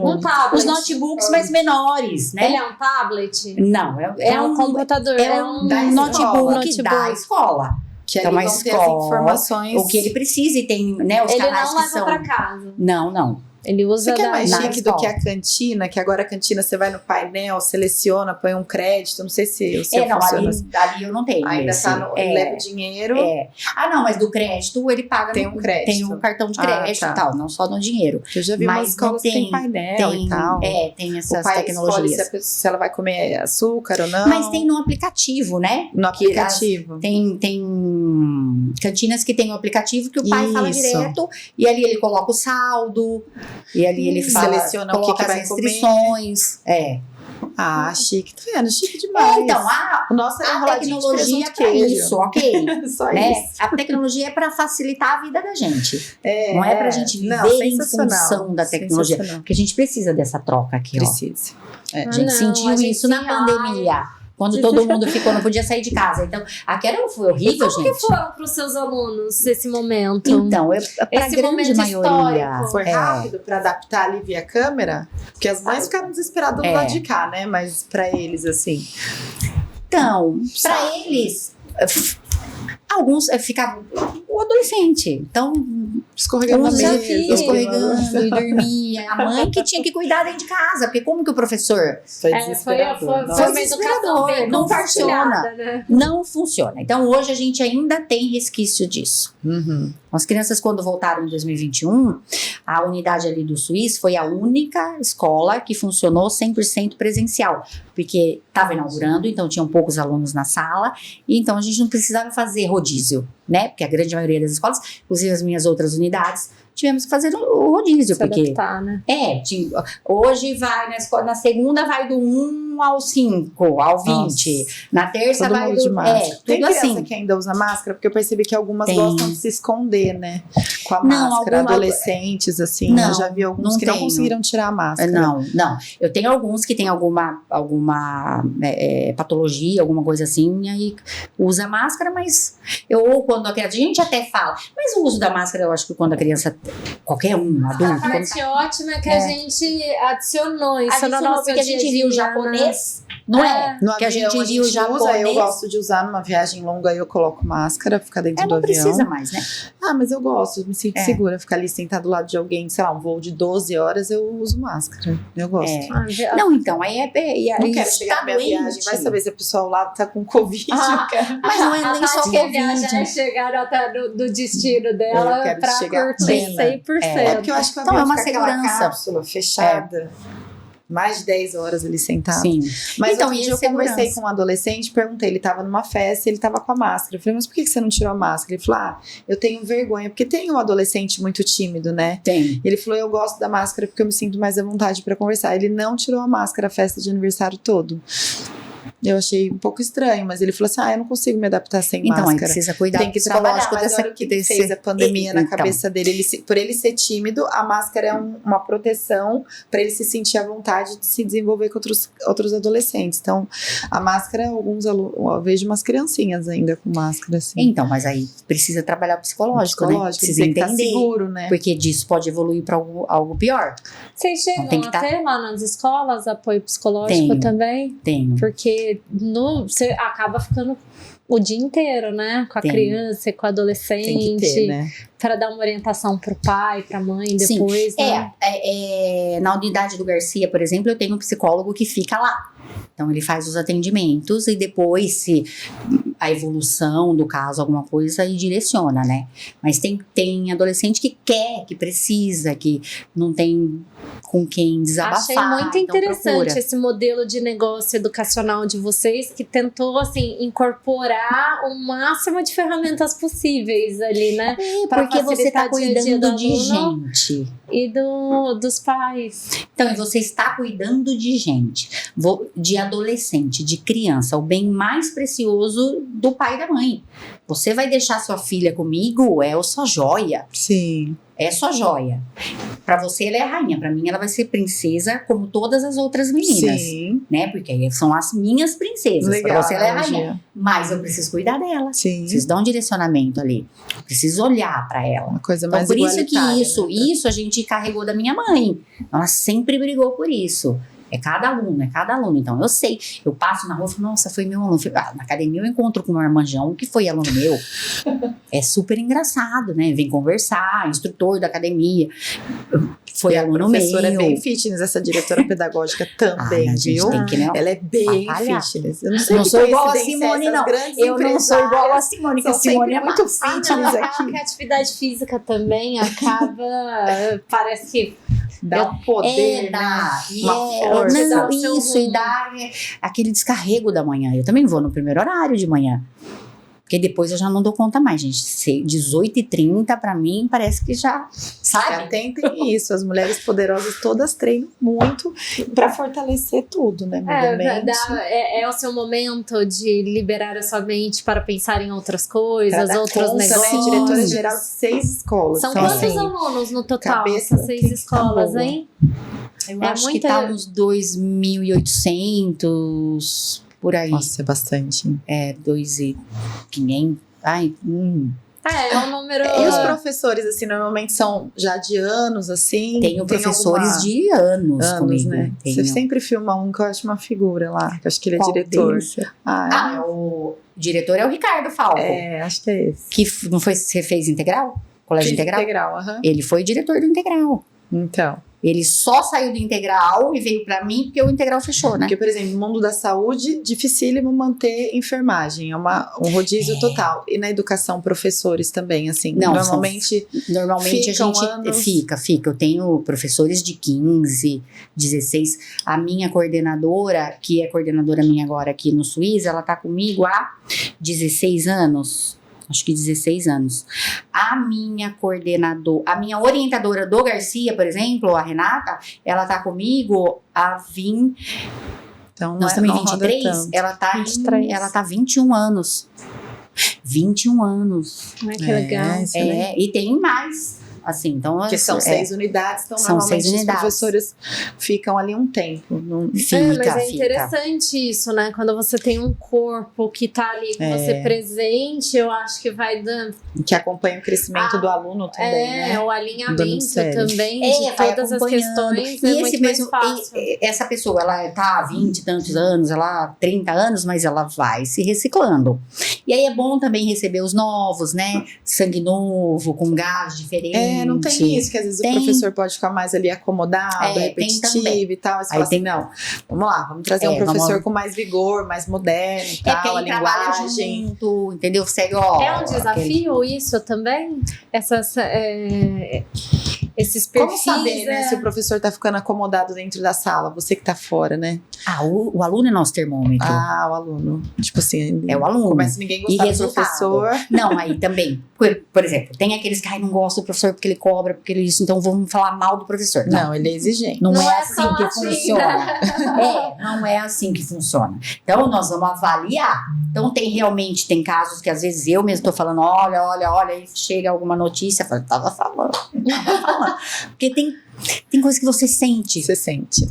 Um tablet. Os notebooks mais menores, né? Ele é um tablet? Não, é um computador. É um notebook da escola. Que então, uma escola, informações... o que ele precisa e tem, né, os canais que são... Ele não leva pra casa. Não. Ele usa que é mais chique do que a cantina, que agora a cantina você vai no painel, seleciona, põe um crédito, não sei se o seu funciona. Ali eu não tenho. Ainda tá leva o dinheiro. Não, mas do crédito ele paga. Tem um crédito. Tem um cartão de crédito e tal, não só no dinheiro. Eu já vi umas escolas que tem painel e tal. Tem essas tecnologias. Escolhe se ela vai comer açúcar ou não. Mas tem no aplicativo, né? No aplicativo. Tem cantinas que tem um aplicativo que o pai fala direto e ali ele coloca o saldo. E ali ele seleciona o que vai restrições. Chique, tá vendo? Chique demais. Então, nossa a tecnologia é pra isso, ok? Só né? isso. A tecnologia é pra facilitar a vida da gente. Não é pra gente viver em função da tecnologia. Porque a gente precisa dessa troca aqui, Precisa. A gente sentiu isso na pandemia. Quando todo mundo não podia sair de casa. Então, aquela foi horrível, gente. Como que foram para os seus alunos esse momento? Então, para a grande maioria. Foi rápido para adaptar ali via câmera? Porque as mães ficaram desesperadas do lado de cá, né? Mas para eles, assim... Então, para eles... Alguns ficavam... O adolescente. Então... Escorregando na mesa. Escorregando e dormia. a mãe que tinha que cuidar dentro de casa, porque como que o professor... Foi desesperador. Foi uma educação bem não funciona. né? Não funciona. Então, hoje a gente ainda tem resquício disso. Uhum. As crianças, quando voltaram em 2021, a unidade ali do Suíço foi a única escola que funcionou 100% presencial, porque estava inaugurando, então tinham poucos alunos na sala, e então a gente não precisava fazer rodízio, né? Porque a grande maioria das escolas, inclusive as minhas outras unidades, tivemos que fazer o rodízio, Se porque... adaptar, né? Hoje vai na escola, na segunda vai do 1 ao 5, ao 20, Nossa. na terça Todo vai mundo do... de máscara. tudo Tem criança assim. que ainda usa máscara? Porque eu percebi que algumas Tem. gostam de se esconder, né? Com a Não, máscara. alguma- Adolescentes, assim. Não, eu já vi alguns não que não tenho. conseguiram tirar a máscara. Não. Eu tenho alguns que têm alguma patologia, alguma coisa assim, e aí usa máscara, mas ou quando a gente até fala, mas o uso da máscara, eu acho que quando a criança, qualquer um, adulto, A parte ótima é que a gente adicionou isso no nosso porque a gente dia a viu o dia, japonês, não é? No Que a avião gente viu o usa, japonês. eu gosto de usar numa viagem longa, eu coloco máscara, ficar dentro do Não avião. precisa mais, né? Ah, mas eu gosto, me sinto É. segura. Ficar ali sentado do lado de alguém, sei lá, um voo de 12 horas, eu uso máscara. Eu gosto. É. Não, então, aí Não quero chegar na minha viagem, vai saber se a pessoa lá tá com Covid. Ah, eu quero. mas não é nem só Tati quer viajar Covid. e chegar até do destino dela Eu quero pra chegar curtir plena. 100%. É porque eu acho que o Então, avião é uma fica aquela segurança. cápsula fechada. Mais de 10 horas ali sentado. Sim. Mas Então, outro e dia eu segurança? conversei com um adolescente, perguntei, ele tava numa festa e ele tava com a máscara. Eu falei, mas por que você não tirou a máscara? Ele falou, eu tenho vergonha, porque tem um adolescente muito tímido, né? Tem. Ele falou, eu gosto da máscara porque eu me sinto mais à vontade pra conversar. Ele não tirou a máscara a festa de aniversário todo. Eu achei um pouco estranho, mas ele falou assim, eu não consigo me adaptar sem Então, aí máscara. precisa cuidar Tem que do trabalhar, psicológico mas dessa olha o que ele fez a pandemia na Então. cabeça dele. Por ele ser tímido, a máscara é uma proteção para ele se sentir à vontade de se desenvolver com outros adolescentes. Então, a máscara, eu vejo umas criancinhas ainda com máscara, assim. Então, mas aí precisa trabalhar o psicológico, né? Precisa tem que entender. estar seguro, né? Porque disso pode evoluir para algo pior. Vocês chegam Tem que a ter lá nas escolas apoio psicológico Tenho. também? Tenho. Porque você acaba ficando o dia inteiro, né? Com a Tem. criança e com o adolescente. Tem que ter, né? Para dar uma orientação pro pai, pra mãe Sim. depois, né? Na unidade do Garcia, por exemplo, eu tenho um psicólogo que fica lá. Então, ele faz os atendimentos e depois, se a evolução do caso, alguma coisa, aí direciona, né? Mas tem adolescente que quer, que precisa, que não tem com quem desabafar. Achei muito então interessante procura. esse modelo de negócio educacional de vocês, que tentou, assim, incorporar o máximo de ferramentas possíveis ali, né? Pra Porque você está facilitar o dia a dia cuidando do de aluno gente. E dos pais. Então, e você está cuidando de gente, de adolescente, de criança, o bem mais precioso do pai e da mãe. Você vai deixar sua filha comigo, é sua joia. Sim. É sua joia. Pra você, ela é a rainha. Pra mim, ela vai ser princesa como todas as outras meninas. Sim. Né? Porque aí são as minhas princesas. Legal. Pra você, ela é a analogia. rainha. Mas eu preciso cuidar dela. Sim. Preciso dar um direcionamento ali. Preciso olhar pra ela. Uma coisa Então, mais por isso que igualitária, isso, né? isso a gente carregou da minha mãe. Ela sempre brigou por isso. É cada aluno, é cada aluno. Então, eu sei. Eu passo na rua e falo, nossa, foi meu aluno. Na academia eu encontro com o meu irmãozão, que foi aluno meu. É super engraçado, né? Vem conversar, instrutor da academia. Foi aluno meu. A professora é bem fitness, essa diretora pedagógica também, a gente viu? tem que, né? Ela é bem Batalhar. fitness. Eu Não que sou igual a coincidência Simone, essas não. grandes Eu não sou igual a empresárias Simone, que a são Simone sempre é muito massa. fitness aqui. Que a atividade física também acaba, parece que Dá um poder, dá. né? Uma força. dá Não, o seu isso, e rumo. dá aquele descarrego da manhã. Eu também vou no primeiro horário de manhã. Porque depois eu já não dou conta mais, gente. 18h30, pra mim, parece que já, sabe? Atentem isso, as mulheres poderosas todas treinam muito pra fortalecer tudo, né? Mente. É o seu momento de liberar a sua mente para pensar em outras Pra coisas, dar outros conta, negócios. né? Diretora geral de 6 escolas. São Então, quantos assim, alunos no total? cabeça Essas 6 tem que estar escolas, boa. hein? Eu É acho muita- que tá uns 2.800 por aí. Nossa, é bastante. É, 2.500. Ai, É um número. E os professores, assim, normalmente são já de anos, assim? Tenho Tem professores alguma- de anos comigo. né? Tenho. Você sempre filma um que eu acho uma figura lá, que eu acho que ele é Qual diretor. deles? Ah, O diretor é o Ricardo Falco. acho que é esse. Que não foi, você fez integral? Colégio Fiz integral? Integral, aham. Ele foi diretor do integral. Então, Ele só saiu do integral e veio pra mim porque o integral fechou, né? Porque, por exemplo, no mundo da saúde, dificílimo manter enfermagem, é um rodízio total. E na educação, professores também, assim, Não, normalmente Normalmente a ficam gente anos. fica. Eu tenho professores de 15, 16. A minha coordenadora, que é coordenadora minha agora aqui no Suíça, ela tá comigo há 16 anos. Acho que 16 anos. A minha orientadora do Garcia, por exemplo, a Renata, ela tá comigo há 20. então, Nós estamos em não roda 23, tanto. ela tá 23. ela tá 21 anos. 21 anos. Ai, que legal. Isso, né? E tem mais. Assim, então. Porque são 6 unidades, então São normalmente 6 os unidades. professores ficam ali um tempo. Mas é interessante isso, né? Quando você tem um corpo que tá ali com você presente, eu acho que vai dando. Que acompanha o crescimento do aluno também, né? O Dando alinhamento sério. também de vai todas as acompanhando. questões E é esse muito mesmo, mais fácil. essa pessoa, ela tá há 20 e tantos anos, ela há 30 anos, mas ela vai se reciclando. E aí é bom também receber os novos, né? Sangue novo, com gás diferente. Não tem isso, que às vezes Tem. o professor pode ficar mais ali acomodado, Tem repetitivo também. e tal. Aí você Aí fala tem- assim, não, vamos lá, vamos trazer um vamos- professor com mais vigor, mais moderno e porque tal, a ele trabalha linguagem. junto, entendeu? Segue, ó. É um desafio isso também? Esses Como perfis. saber, né, se o professor tá ficando acomodado dentro da sala, você que tá fora, né? O aluno é nosso termômetro. O aluno. Tipo assim, É o aluno. começa ninguém E gostar do resultado. professor. Não, aí também. Por exemplo, tem aqueles que não gostam do professor porque ele cobra, porque ele isso, então vamos falar mal do professor. Não, ele é exigente. Não, Não é é assim só que assim, funciona. Não é assim que funciona. Então, nós vamos avaliar. Então, tem casos que às vezes eu mesmo tô falando, olha, e chega alguma notícia, eu falo, tava falando. Porque tem coisa que você sente. Você sente.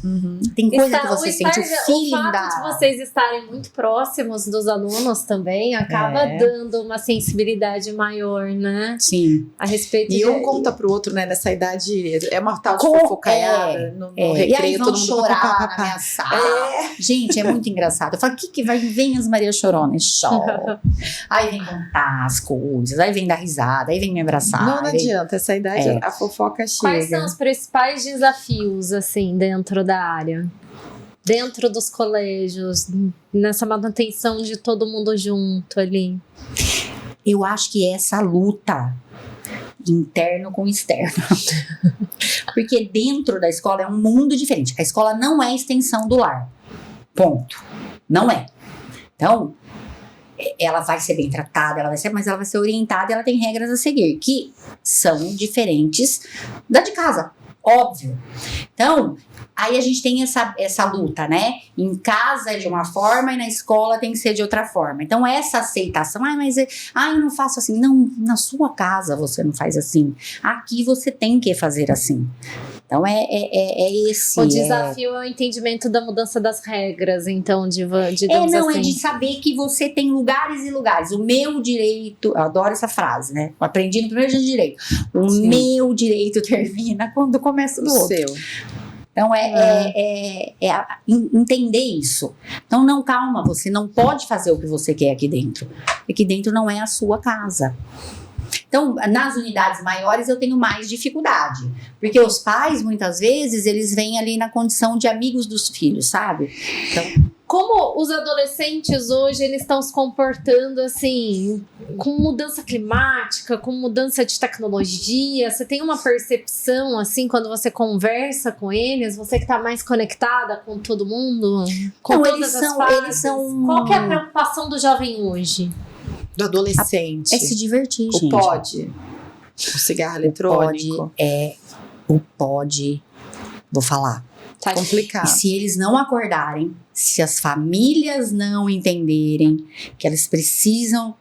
Tem coisa que você sente, o feeling fato da... de vocês estarem muito próximos dos alunos também acaba dando uma sensibilidade maior, né? Sim. A respeito E de... um conta pro outro, né? Nessa idade, é uma tal de Com- fofocaiada. No E aí recreio, vão todo mundo chorar na minha sala. Gente, é muito engraçado. Eu falo, vem as Maria Choronas, chora. Aí vem contar as coisas, aí vem dar risada, aí vem me abraçar. Não aí vem- adianta, essa idade a fofoca chega. Quais são os principais desafios, assim, dentro da área? Dentro dos colégios, nessa manutenção de todo mundo junto ali? Eu acho que é essa luta interno com externo. Porque dentro da escola é um mundo diferente. A escola não é extensão do lar. Ponto. Não é. Então, ela vai ser bem tratada, mas ela vai ser orientada e ela tem regras a seguir, que são diferentes da de casa. Óbvio. Então, aí a gente tem essa luta, né? Em casa é de uma forma e na escola tem que ser de outra forma. Então, essa aceitação, eu não faço assim. Não, na sua casa você não faz assim. Aqui você tem que fazer assim. Então, esse. O desafio é o entendimento da mudança das regras, então, digamos É assim. de saber que você tem lugares e lugares. O meu direito, eu adoro essa frase, né? Eu aprendi no primeiro dia de direito. O Sim. meu direito termina quando começa do O outro. seu. Então, entender isso. Então, não, calma, você não pode fazer o que você quer aqui dentro. Aqui dentro não é a sua casa. Então, nas unidades maiores eu tenho mais dificuldade, porque os pais, muitas vezes, eles vêm ali na condição de amigos dos filhos, sabe? Então, Como os adolescentes hoje eles estão se comportando assim, com mudança climática, com mudança de tecnologia? Você tem uma percepção assim quando você conversa com eles? Você que está mais conectada com todo mundo? Com Não, todas as fases? eles são... Qual que é a preocupação do jovem hoje? Do adolescente. É se divertir, O gente. pod. O cigarro eletrônico. O pod, vou falar. Tá. Complicado. E se eles não acordarem, se as famílias não entenderem que elas precisam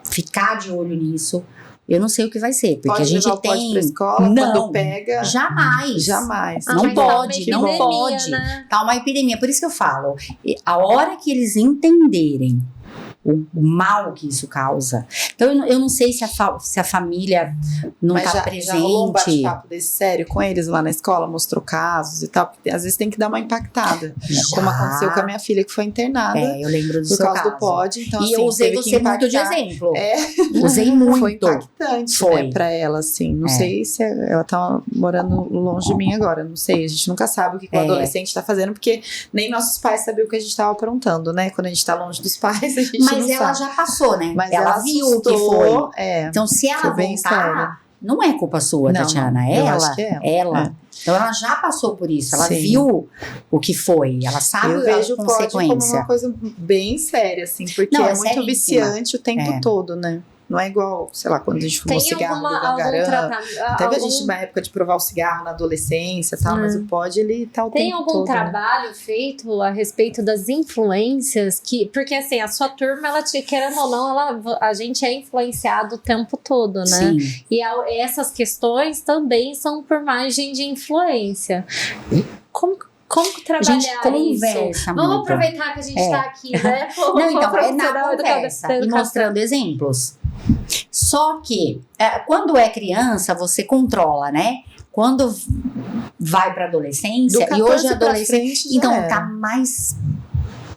ficar de olho nisso, eu não sei o que vai ser. Porque Pode a gente levar o pod tem... pra escola, Não. quando pega. Jamais. Jamais. Não mas tá pode, uma não epidemia, pode. né? Tá uma epidemia. Por isso que eu falo, a hora que eles entenderem o mal que isso causa. Então, eu não sei se a família não Mas está já rolou um presente. bate-papo desse sério com eles lá na escola, mostrou casos e tal, porque às vezes tem que dar uma impactada. Como aconteceu com a minha filha que foi internada Eu lembro do por seu causa caso. do pod. Então, E assim, eu usei teve que você muito de impactar. exemplo. É, Usei muito. foi impactante, Foi. né, pra ela, assim. Não sei se ela tá morando longe de mim agora, não sei. A gente nunca sabe o que o adolescente tá fazendo, porque nem nossos pais sabiam o que a gente tava aprontando, né? Quando a gente tá longe dos pais, a gente Mas não ela sabe. já passou, né? Mas ela viu o que foi. Então, se ela foi bem voltar, não é culpa sua, Não, Tatiana. não, eu acho que é ela. ela. Então, ela já passou por isso. Ela Sim. viu o que foi. Ela sabe Eu a vejo o pod como consequência. uma coisa bem séria, assim, porque Não, é é muito seríssima. viciante o tempo É. todo, né? Não é igual, sei lá, quando a gente fumou Tem cigarro do algum Gangarã. tratamento? Teve a gente uma época de provar o cigarro na adolescência e tal, mas o pod, ele tá o Tem tempo algum todo, né? trabalho feito a respeito das influências que, porque assim, a sua turma, ela te querendo ou não, a gente é influenciado o tempo todo, né? Sim. E essas questões também são por margem de influência. Como A trabalhar gente isso? conversa Vamos muito. aproveitar que a gente tá aqui, né? Não, então, é Profissional na educador conversa da e educação. mostrando exemplos. Só que, quando é criança, você controla, né? Quando vai pra adolescência, Do e hoje 14 a pra adolescência. frente já Então, era. tá mais.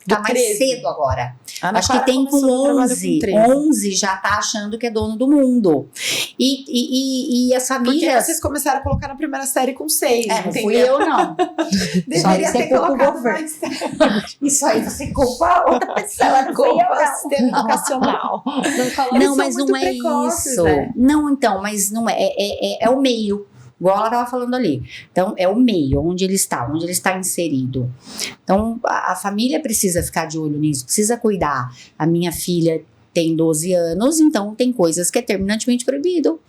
Do Tá mais 13. cedo agora. Ana Acho que Clara tem com começou no trabalho 11. 13. 11 já tá achando que é dono do mundo. E as Porque famílias. vocês começaram a colocar na primeira série com 6, Não entendeu? fui eu, não. Deveria Só ter isso é colocado culpa mais Isso aí você culpa outra pessoa, não fui eu, culpa não. sistema educacional. Não Não, mas são não muito é precoces, isso. né? Não, então, mas não é. É o meio. Igual ela estava falando ali. Então, é o meio, onde ele está inserido. Então, a família precisa ficar de olho nisso, precisa cuidar. A minha filha tem 12 anos, então tem coisas que é terminantemente proibido.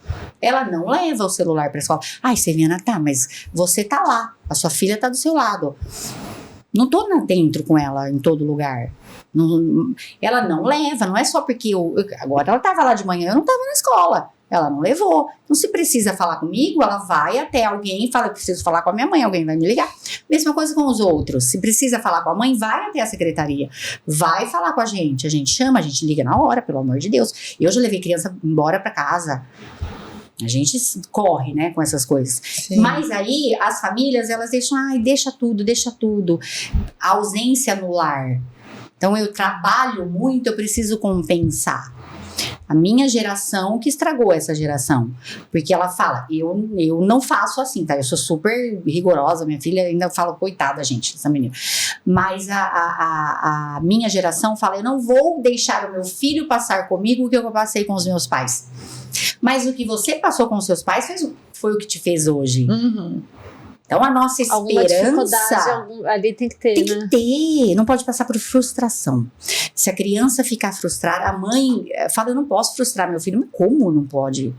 Ela não leva o celular para a escola. Ai, Seviana, tá, mas você tá lá, a sua filha tá do seu lado. Não tô dentro com ela em todo lugar. Ela não leva, não é só porque agora ela tava lá de manhã, eu não tava na escola. Ela não levou. Então, se precisa falar comigo, ela vai até alguém e fala, eu preciso falar com a minha mãe, alguém vai me ligar. Mesma coisa com os outros. Se precisa falar com a mãe, vai até a secretaria. Vai falar com a gente chama, a gente liga na hora, pelo amor de Deus. Eu já levei criança embora pra casa. A gente corre, né, com essas coisas. Sim. Mas aí, as famílias, elas deixam, deixa tudo. A ausência no lar. Então, eu trabalho muito, eu preciso compensar. A minha geração que estragou essa geração. Porque ela fala, eu não faço assim, tá? Eu sou super rigorosa, minha filha ainda fala, coitada, gente, essa menina. Mas a minha geração fala, eu não vou deixar o meu filho passar comigo o que eu passei com os meus pais. Mas o que você passou com os seus pais foi o que te fez hoje. Uhum. Então, a nossa alguma esperança dificuldade ali tem que ter, tem né? que ter, não pode passar por frustração. Se a criança ficar frustrada, a mãe fala, eu não posso frustrar meu filho. Mas como não pode?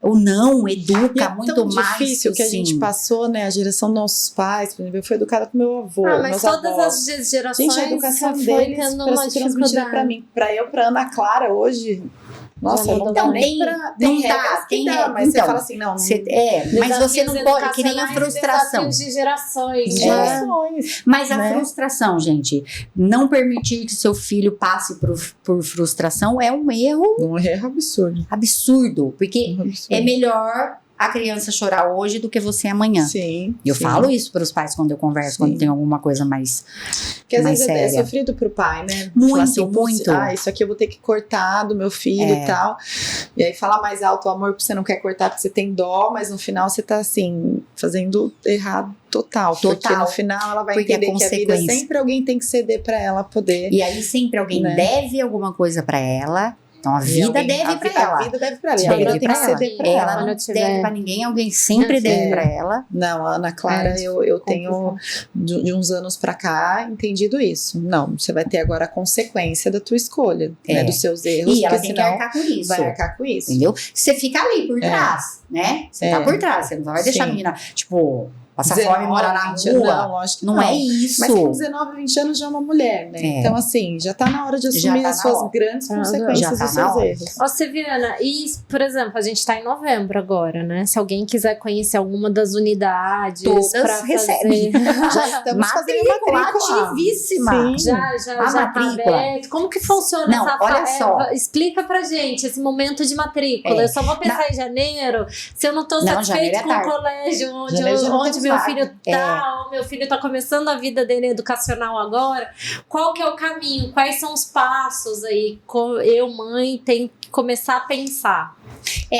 Ou não, educa E é muito tão mais. difícil que a gente passou, né? A geração dos nossos pais, por exemplo, eu fui educada com meu avô, Mas meus todas avós. as gerações Gente, a educação foi deles tendo parece uma que transmitida pra dificuldade. mim. Pra Ana Clara hoje, nossa, Não, não não dá dá nem nem- pra... não Tem dá, regras que tem dá, regras. mas você Então, fala assim, não... mas você não pode, que nem a Desafios frustração. Desafios de gerações, né? Gerações. Mas a né? frustração, gente, não permitir que seu filho passe por frustração é um erro Um erro absurdo. absurdo, porque Um absurdo. é melhor a criança chorar hoje do que você amanhã. Sim. Eu sim. falo isso para os pais quando eu converso, Sim. quando tem alguma coisa mais. Porque às mais vezes é séria. sofrido pro pai, né? Muito, Falar assim, "Putz, muito. isso aqui eu vou ter que cortar do meu filho e tal. E aí falar mais alto o amor porque você não quer cortar porque você tem dó, mas no final você tá assim, fazendo errado total. Porque Total. no final ela vai Porque é entender que a vida consequência. sempre alguém tem que ceder pra ela poder. E aí sempre alguém Né? deve alguma coisa para ela. Então a E vida alguém- deve a para vi- A ela. vida deve pra ela. E a Deve vida tem pra que ela. ceder pra Ela ela. não Quando tiver- deve para ninguém, alguém sempre deve para ela. Não, a Ana Clara, eu tenho de uns anos pra cá entendido isso. Não, você vai ter agora a consequência da tua escolha, né, dos seus erros, E ela porque tem que senão arcar com isso. vai arcar com isso. Entendeu? Você fica ali por trás, né? Você tá É. por trás, você não vai deixar a Sim. menina, tipo, Passar fome e morar na 20 rua. Não, lógico que Não é isso. Mas com 19, 20 anos já é uma mulher, né? É. Então, assim, já tá na hora de Já assumir tá as na suas hora. grandes Já consequências tá dos na seus hora. erros. Ó, Seviana, e, por exemplo, a gente tá em novembro agora, né? Se alguém quiser conhecer alguma das unidades Todas pra recebem. fazer... Já estamos fazendo matrícula. ativíssima. Sim. Já A tá matrícula. aberto. Como que funciona Não, essa olha só. explica pra gente esse momento de matrícula. É. Eu só vou pensar em janeiro se eu não tô Não, satisfeito janeiro é com o tarde. colégio onde, Janeiro já não onde temos meu vaga. filho tá, ou meu filho tá começando a vida dele educacional agora. Qual que é o caminho? Quais são os passos aí? Eu, mãe, tenho que começar a pensar.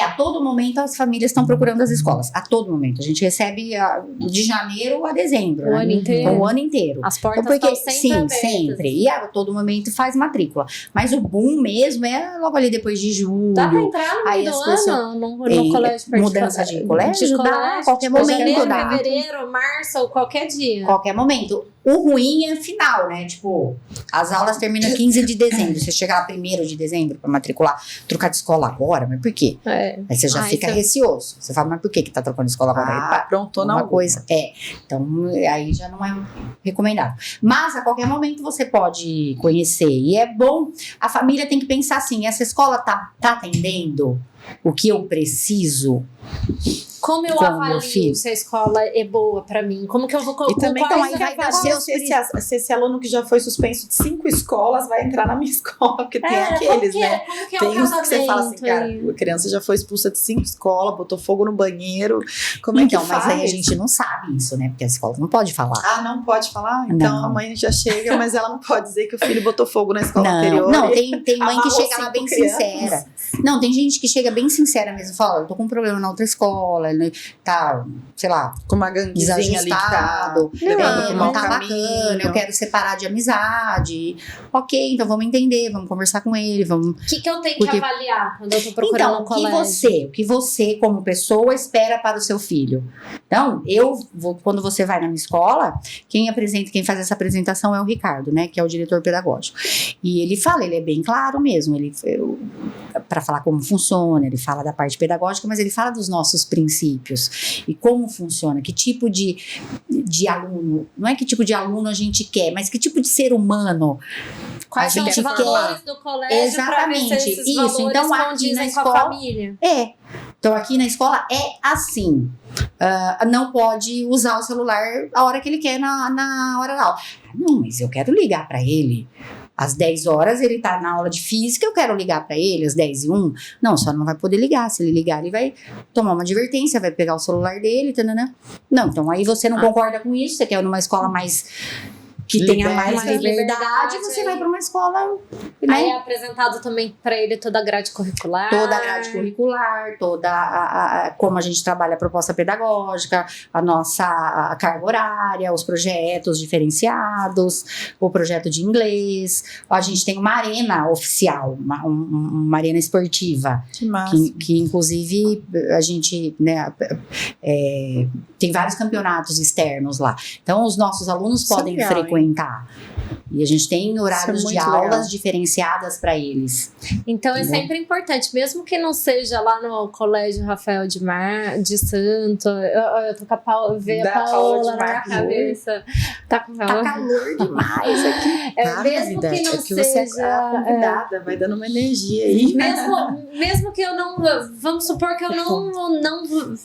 A todo momento as famílias estão procurando as escolas. A todo momento. A gente recebe de janeiro a dezembro. O né? ano inteiro. O ano inteiro. As portas Então, porque, estão sempre sim, abertas. sempre. E a todo momento faz matrícula. Mas o boom mesmo é logo ali depois de julho. Dá pra entrar no Aí meio do as pessoas- ano no colégio particular? Mudança de colégio? Dá, a qualquer tipo, momento janeiro, dá. fevereiro, março, ou qualquer dia. Qualquer momento. O ruim é final, né? Tipo, as aulas terminam 15 de dezembro. Você chegar lá 1º de dezembro pra matricular, trocar de escola agora, mas por quê? É. Aí você já Ai, fica você- receoso. Você fala, mas por que tá trocando de escola agora? Ah, pronto, não. Uma coisa. Então, aí já não é recomendável. Mas a qualquer momento você pode conhecer. E é bom, a família tem que pensar assim: essa escola tá atendendo o que eu preciso? Como eu Com o meu avalio filho. se a escola é boa pra mim? Como que eu vou E também então, quais aí vai dar avaliações- se esse aluno que já foi suspenso de 5 escolas vai entrar na minha escola, porque tem aqueles, como né? Como que é Tem o uns que você fala assim, casamento cara, aí? a criança já foi expulsa de 5 escolas, botou fogo no banheiro. Como é que Então, mas faz? aí a gente não sabe isso, né? Porque a escola não pode falar. Ah, não pode falar? Então Não. a mãe já chega, mas ela não pode dizer que o filho botou fogo na escola Não, anterior. não, e tem mãe que amarrou chega lá 5 bem crianças. sincera. Não, tem gente que chega bem sincera mesmo. Fala, eu tô com um problema na outra escola, ele tá, sei lá, Com uma ganguezinha ali que tá desajustado, levando pro não mau tá caminho. bacana, eu quero separar de amizade. Ok, então vamos entender, vamos conversar com ele, vamos... O que eu tenho Porque- que avaliar quando eu tô procurando Então, um colégio? o que você, como pessoa, espera para o seu filho? Então, quando você vai na minha escola, quem faz essa apresentação é o Ricardo, né, que é o diretor pedagógico. E ele fala, ele é bem claro mesmo, para falar como funciona, ele fala da parte pedagógica, mas ele fala dos nossos princípios e como funciona, que tipo de aluno, não é que tipo de aluno a gente quer, mas que tipo de ser humano Quais a são os gente valores do colégio pra ver se Exatamente, esses isso. valores Então, aqui condizem na com escola- a família? Então, aqui na escola é assim. Não pode usar o celular a hora que ele quer na hora da aula. Não, mas eu quero ligar para ele. Às 10 horas ele tá na aula de física, eu quero ligar para ele às 10:01. Não, só não vai poder ligar. Se ele ligar, ele vai tomar uma advertência, vai pegar o celular dele, tanana. Não, então aí você não concorda com isso, você quer numa escola mais que tenha mais Mais liberdade, liberdade, você vai para uma escola, Aí né? é apresentado também pra ele toda a grade curricular. Toda a grade curricular, como a gente trabalha a proposta pedagógica, a nossa carga horária, os projetos diferenciados, o projeto de inglês. A gente tem uma arena oficial, uma arena esportiva, Que massa. que inclusive a gente, né, tem vários campeonatos externos lá. Então os nossos alunos Isso é podem legal, frequentar. E a gente tem horários de muito aulas legal. diferenciadas para eles. Então é Né? sempre importante, mesmo que não seja lá no Colégio Rafael de Santo. Eu tô com a Paola, veio a Da Paola Paola de na minha Marques cabeça. Tá com Tá calor. calor demais aqui. Mesmo que não é que você é seja. a convidada, vai dando uma energia aí. Mesmo que eu não. Vamos supor que eu não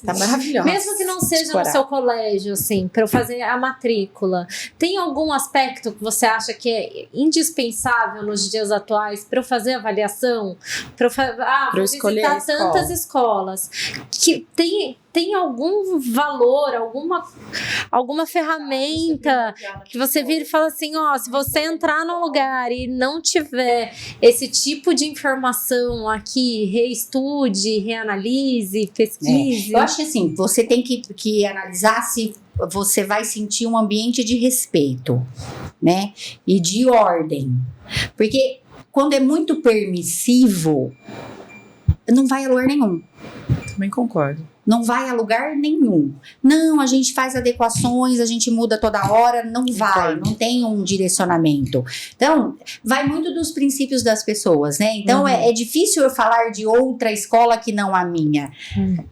Tá maravilhosa. mesmo que não seja no Coragem. seu colégio, assim, para eu fazer a matrícula, tem algum aspecto que você acha que é indispensável nos dias atuais para eu fazer a avaliação? Para eu Pra eu vou escolher a visitar escola. tantas escolas. Que tem algum valor, alguma ferramenta que você vira e fala assim, ó, se você entrar num lugar e não tiver esse tipo de informação aqui, reestude, reanalise, pesquise. Eu acho que assim, você tem que analisar se você vai sentir um ambiente de respeito, né? E de ordem. Porque quando é muito permissivo, não vai a lugar nenhum. Também concordo. Não vai a lugar nenhum. Não, a gente faz adequações, a gente muda toda hora. Não vai, não tem um direcionamento. Então, vai muito dos princípios das pessoas, né? Então, é difícil eu falar de outra escola que não a minha.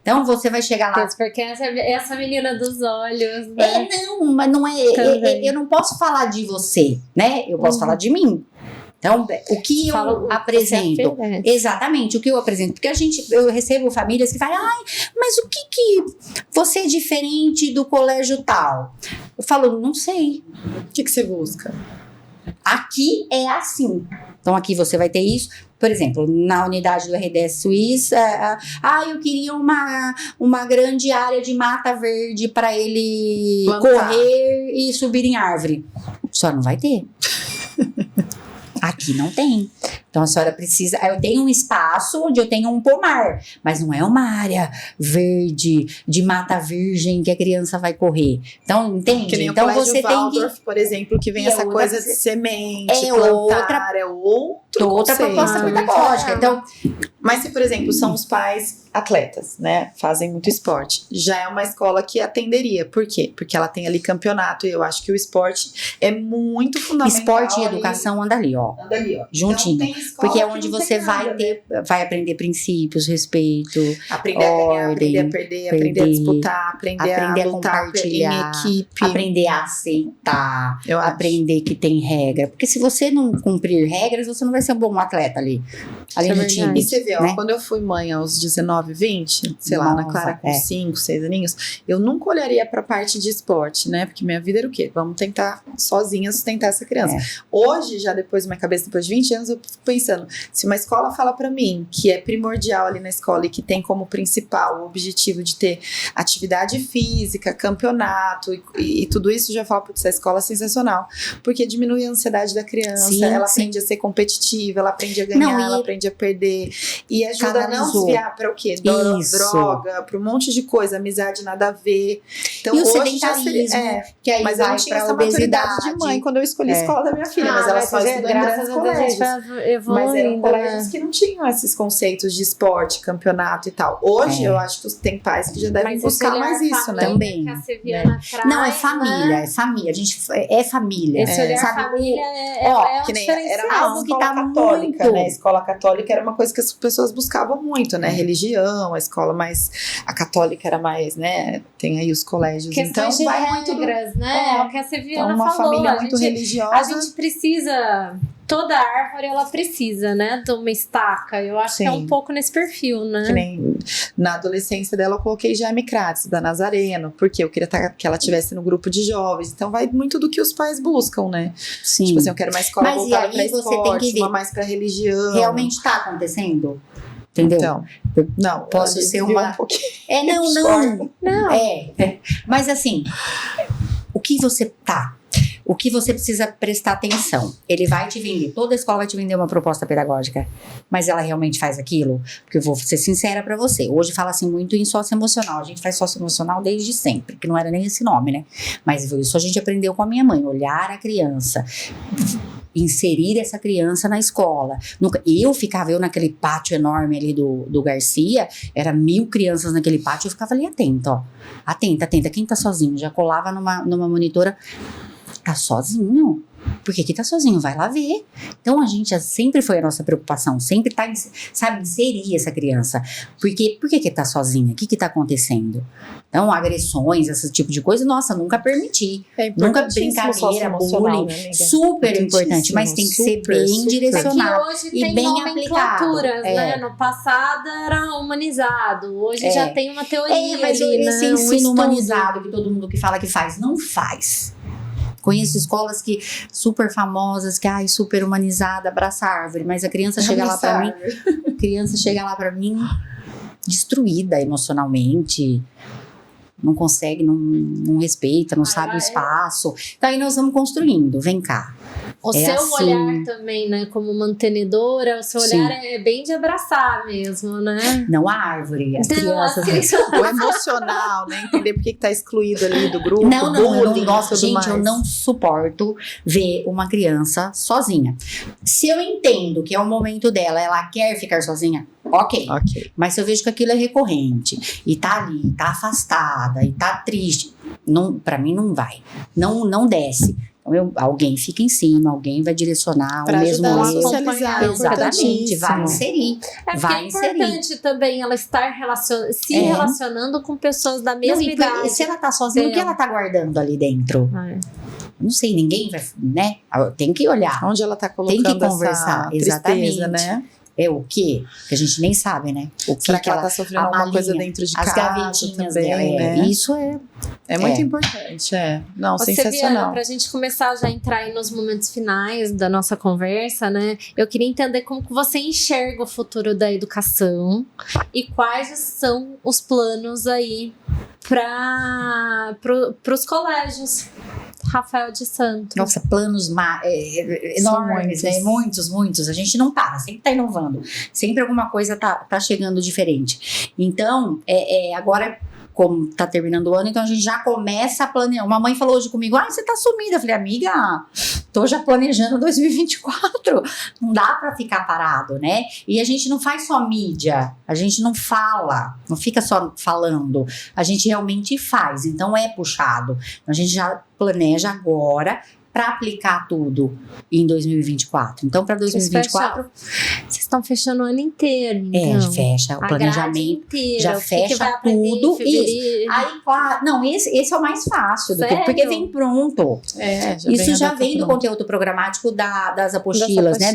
Então, você vai chegar lá... Porque essa menina dos olhos, né? Não, mas não é... eu não posso falar de você, né? Eu posso falar de mim. Então, o que eu apresento? Exatamente, o que eu apresento. Porque eu recebo famílias que falam, mas o que você é diferente do colégio tal? Eu falo, não sei. O que você busca? Aqui é assim. Então, aqui você vai ter isso. Por exemplo, na unidade do RDS Suíça, eu queria uma grande área de mata verde para ele correr e subir em árvore. Só não vai ter. Aqui não tem. Então a senhora precisa... Eu tenho um espaço onde eu tenho um pomar, mas não é uma área verde, de mata virgem que a criança vai correr. Então, entende? Que nem então o colégio você Waldorf, tem que... por exemplo, que vem essa coisa de semente, plantar, outra proposta pedagógica. Então, mas se, por exemplo, são os pais atletas, né? Fazem muito esporte. Já é uma escola que atenderia. Por quê? Porque ela tem ali campeonato e eu acho que o esporte é muito fundamental. Esporte e educação anda ali, ó. Juntinho. Então, porque é onde você vai aprender princípios, respeito, aprender a ganhar, aprender a perder, aprender a disputar, aprender a lutar compartilhar, em equipe. Aprender a aceitar, aprender que tem regra. Porque se você não cumprir regras, você não vai ser um bom atleta ali no time. E você vê, né? Quando eu fui mãe aos 19, 20, sei lá, Ana Clara com 5, 6 aninhos, eu nunca olharia pra parte de esporte, né? Porque minha vida era o quê? Vamos tentar sozinha sustentar essa criança. Hoje, já depois da minha cabeça, depois de 20 anos, eu fico pensando, se uma escola fala pra mim que é primordial ali na escola e que tem como principal o objetivo de ter atividade física, campeonato e tudo isso, já falo, putz, essa escola é sensacional, porque diminui a ansiedade da criança, ela aprende a ser competitiva, ela aprende a ganhar, ela aprende a perder e ajuda a não desviar pra o quê? Droga, pra um monte de coisa, amizade nada a ver. Então, e o hoje já seria, que aí mas vai eu não tinha pra essa maturidade de mãe quando eu escolhi a escola da minha filha, mas ela só estudou em grandes colégios. Mas eram colégios que não tinham esses conceitos de esporte, campeonato e tal. Hoje eu acho que tem pais que já devem buscar mais isso, né? Também. Não, é família, é família. A gente é família. Esse olhar família é que um nem era diferencial. que tá católica, muito. Né? A escola católica era uma coisa que as pessoas buscavam muito, né? Religião, a escola mais... A católica era mais, né? Tem aí os colégios. Questões então, vai regras, muito... né? O que a Seviana uma falou. Família muito religiosa. A gente precisa... Toda árvore, ela precisa, né? De uma estaca. Eu acho que é um pouco nesse perfil, né? Que nem na adolescência dela, eu coloquei Jaime Kratz, da Nazareno, porque eu queria que ela estivesse no grupo de jovens. Então, vai muito do que os pais buscam, né? Sim. Tipo assim, eu quero uma escola voltada pra você esporte, tem que ver. uma mais pra religião. Realmente tá acontecendo? Entendeu? Então, não. Posso ser uma... Um pouquinho. Não. Mas assim, o que você precisa prestar atenção? Ele vai te vender, toda escola vai te vender uma proposta pedagógica, mas ela realmente faz aquilo? Porque eu vou ser sincera pra você, hoje fala-se muito em socioemocional, a gente faz socioemocional desde sempre, que não era nem esse nome, né? Mas isso a gente aprendeu com a minha mãe, olhar a criança, inserir essa criança na escola. Eu naquele pátio enorme ali do Garcia, era 1000 crianças naquele pátio, eu ficava ali atenta, ó. Atenta, quem tá sozinho? Já colava numa monitora. Tá sozinho? Por que tá sozinho? Vai lá ver. Então, sempre foi a nossa preocupação, sempre tá, inserir essa criança. Por que tá sozinha? O que tá acontecendo? Então, agressões, esse tipo de coisa, nossa, nunca permiti. Nunca brincadeira, bullying, né, super importante, mas tem que ser bem direcionado. Hoje e tem bem aplicado. Né? No passado era humanizado, hoje já tem uma teoria mas ali, esse né? ensino humanizado que todo mundo que fala que faz, não faz. Conheço escolas que super famosas, que super humanizada, abraça a árvore, mas a criança chega lá pra mim, destruída emocionalmente, não consegue, não respeita, não sabe o espaço. Então aí nós vamos construindo, vem cá. O É seu assim. olhar também, né? Como mantenedora, o seu olhar é bem de abraçar mesmo, né? Não a árvore, as Então, crianças. assim, O emocional, né? Entender por que tá excluído ali do grupo. Não, eu não bullying, gosto, tudo gente, mais. eu não suporto ver uma criança sozinha. Se eu entendo que é o momento dela, ela quer ficar sozinha, ok. Ok. Mas se eu vejo que aquilo é recorrente, e tá ali, tá afastada, e tá triste, não, pra mim não vai. Não desce. Então, alguém fica em cima, alguém vai direcionar Pra o mesmo ajudar ela a eu. socializar, é Exatamente, importantíssimo. vai inserir. É porque Vai é inserir. importante também ela estar se É. relacionando com pessoas da Não, mesma e idade. se ela tá sozinha, o que ela tá guardando ali dentro? É. Não sei, ninguém vai, né? Tem que olhar. Onde ela tá Tem colocando que conversar, essa tristeza, exatamente. né? É o quê? Que a gente nem sabe, né? O que Será que ela tá sofrendo alguma malinha, coisa dentro de as casa gavetinhas também, dela. né? Isso é. É muito É. importante, Não, Ô, Seviana, sensacional. pra gente começar já a entrar aí nos momentos finais da nossa conversa, né? Eu queria entender como que você enxerga o futuro da educação e quais são os planos aí para os colégios. Rafael de Santos. Nossa, planos enormes, muitos. né? Muitos. A gente não para, sempre tá inovando. Sempre alguma coisa tá chegando diferente. Então, agora, como tá terminando o ano, então a gente já começa a planejar. Uma mãe falou hoje comigo, você tá sumida. Eu falei, amiga, tô já planejando 2024. Não dá pra ficar parado, né? E a gente não faz só mídia, a gente não fala, não fica só falando. A gente realmente faz, então é puxado. A gente já planeja agora para aplicar tudo em 2024. Então, para 2024, Vocês estão fechando o ano inteiro, então. fecha o A grade planejamento. inteira, já o que vai fecha aprender em tudo. fevereiro. Aí, claro, não, esse é o mais fácil, Sério? porque vem pronto. Isso já vem do conteúdo programático das apostilas, né?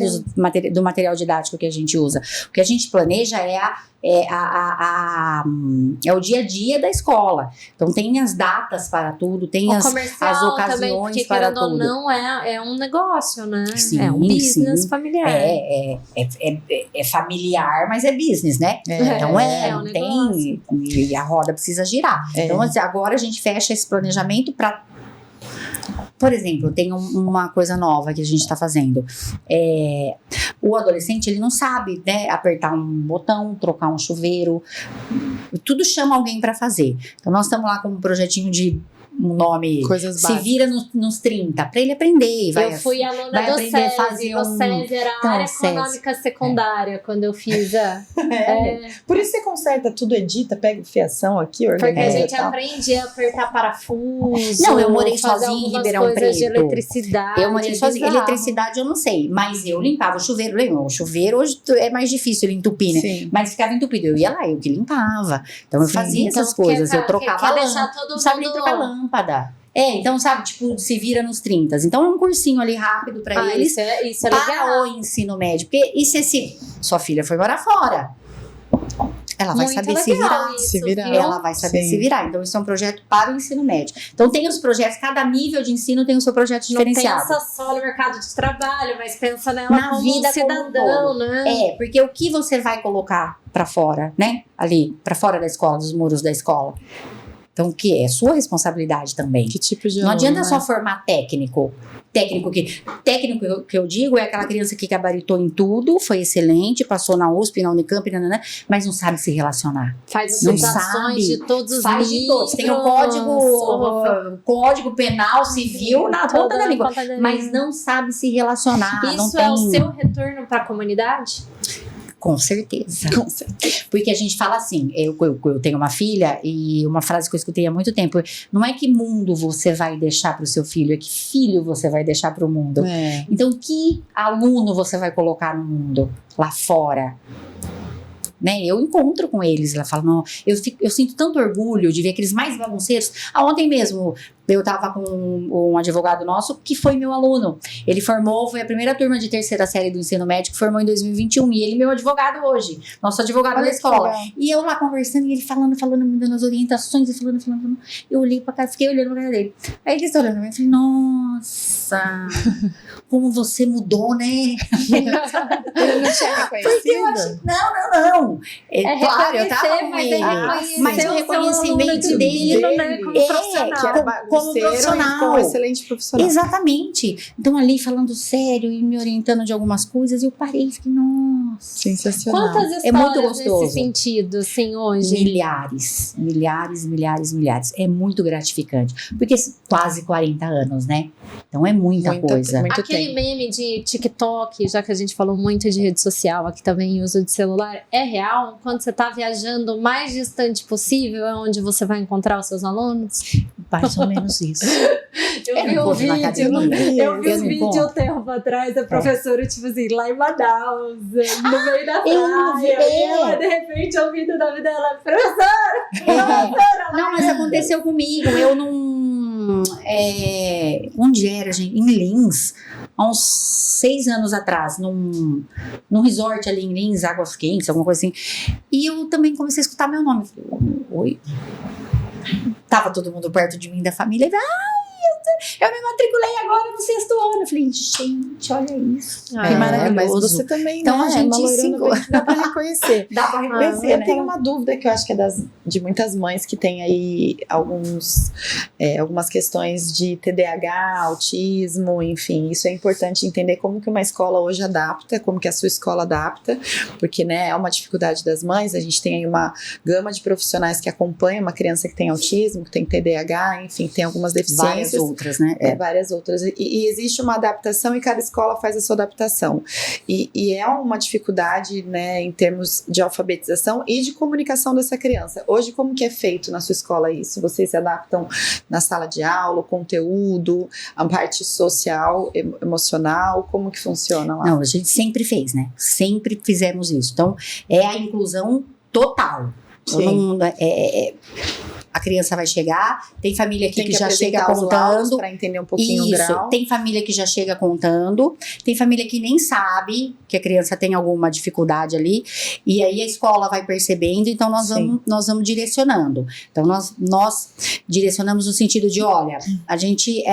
Do material didático que a gente usa. O que a gente planeja é o dia a dia da escola. Então tem as datas para tudo, tem as ocasiões também, porque, para querendo ou tudo. não, é um negócio, né? Sim, é um business sim. familiar. É familiar, mas é business, né? Então um não tem. E a roda precisa girar. Então, assim, agora a gente fecha esse planejamento para. Por exemplo, tem uma coisa nova que a gente está fazendo. O adolescente, ele não sabe, né, apertar um botão, trocar um chuveiro. Tudo chama alguém para fazer. Então, nós estamos lá com um projetinho de um nome, Coisas se básicas. vira nos 30, para ele aprender. Eu fui aluna vai do aprender a SESI. fazer O SESI era Então, área SESI. econômica secundária, quando eu fiz a... Por isso você conserta tudo, edita, pega fiação aqui, Porque a organiza gente e tal. aprende a apertar parafuso. Não, eu morei fazer sozinha em algumas Ribeirão coisas de Preto. eletricidade. Eu morei sozinha. bizarro. Eletricidade eu não sei, mas eu limpava o chuveiro. Lembra? O chuveiro hoje é mais difícil ele entupir, né? Sim. Mas ficava entupido. Eu ia lá, eu que limpava. Então eu Sim. fazia Então, essas coisas. quer Eu trocava a deixar lâmpada. todo Não sabe nem mundo- trocar lâmpada. Então, sabe, tipo, se vira nos 30. Então é um cursinho ali rápido pra eles. Isso é Para legal. o ensino médio. Porque e se sua filha foi morar fora? Ela vai Muito saber se legal virar. isso, Se virar. viu? Ela vai saber Sim. se virar. Então, isso é um projeto para o ensino médio. Então, tem os projetos, cada nível de ensino tem o seu projeto Não diferenciado. pensa só no mercado de trabalho, mas pensa nela Na como vida um cidadão, como um né? Porque o que você vai colocar pra fora, né? Ali, pra fora da escola, dos muros da escola. Então, o que é? Sua responsabilidade também. Que tipo de Não aluno, adianta né? só formar técnico. Técnico que eu digo é aquela criança que gabaritou em tudo, foi excelente, passou na USP, na Unicamp, mas não sabe se relacionar. Faz Não associações sabe. de todos os Faz de todos. Tem o código penal, civil, na ponta da língua. Mas não sabe se relacionar. não Isso tem... é o seu retorno para a comunidade? Com certeza. Com certeza. Porque a gente fala assim, eu tenho uma filha e uma frase que eu escutei há muito tempo, não é que mundo você vai deixar para o seu filho, é que filho você vai deixar para o mundo. Então, que aluno você vai colocar no mundo lá fora? Né? Eu encontro com eles, ela fala, não, eu sinto tanto orgulho de ver aqueles mais bagunceiros. Ontem mesmo, eu tava com um advogado nosso que foi meu aluno. Ele formou, foi a primeira turma de terceira série do ensino médio que formou em 2021. E ele é meu advogado hoje, nosso advogado da escola. E eu lá conversando, e ele falando, me dando as orientações, e falando. Eu olhei pra cara, fiquei olhando pra cara dele. Aí ele está olhando pra mim e falei, nossa, como você mudou, né? Ele não tinha Porque eu acho, reconhecido? não. Claro, eu tava com mas ele. reconhecer Mas o seu reconhecimento aluno dele né, como profissional. que era como como profissional. E como excelente profissional. Exatamente. Então, ali falando sério e me orientando de algumas coisas, eu parei e fiquei, nossa. Sensacional. Quantas histórias É muito gostoso. nesse sentido, assim, hoje? Milhares. É muito gratificante. Porque quase 40 anos, né? Então é muita coisa. Muito Aquele tempo. meme de TikTok, já que a gente falou muito de rede social, aqui também uso de celular, é real? Quando você tá viajando o mais distante possível, é onde você vai encontrar os seus alunos? Mais ou menos isso. Eu vi não um conto na vídeo, academia. eu vi Eu um não vídeo conto. um tempo atrás da professora, tipo assim, lá em Manaus, no meio da eu vi, praia, e ela, de repente, ouvindo o nome dela, professora! Não, mas aconteceu comigo. Eu não. Onde era, gente? Em Lins, há uns 6 anos atrás, num resort ali em Lins, Águas Quentes, alguma coisa assim. E eu também comecei a escutar meu nome. Eu falei, oi? Tava todo mundo perto de mim, da família. Eu me matriculei agora no 6º ano. Eu falei, gente, olha isso. Ah, que Mas maravilhoso. você também, Então, né? a gente uma loirona se- bem que dá pra reconhecer. Dá pra reconhecer, Eu né? tenho uma dúvida que eu acho que é de muitas mães que têm aí algumas questões de TDAH, autismo, enfim, isso é importante entender como que uma escola hoje adapta, como que a sua escola adapta, porque, né, é uma dificuldade das mães, a gente tem aí uma gama de profissionais que acompanham uma criança que tem autismo, que tem TDAH, enfim, tem algumas deficiências. Várias outras, né? Várias outras. E existe uma adaptação e cada escola faz a sua adaptação. E é uma dificuldade, né, em termos de alfabetização e de comunicação dessa criança. Hoje, como que é feito na sua escola isso? Vocês se adaptam na sala de aula, o conteúdo, a parte social, emocional, como que funciona lá? Não, a gente sempre fez, né? Sempre fizemos isso. Então, é a inclusão total. Sim. A criança vai chegar, tem família aqui Tem que já chega apresentar os laudos contando. para entender um pouquinho o Isso, grau. tem família que já chega contando, tem família que nem sabe que a criança tem alguma dificuldade ali, e aí a escola vai percebendo, então nós vamos direcionando. Então nós direcionamos no sentido de, olha, a gente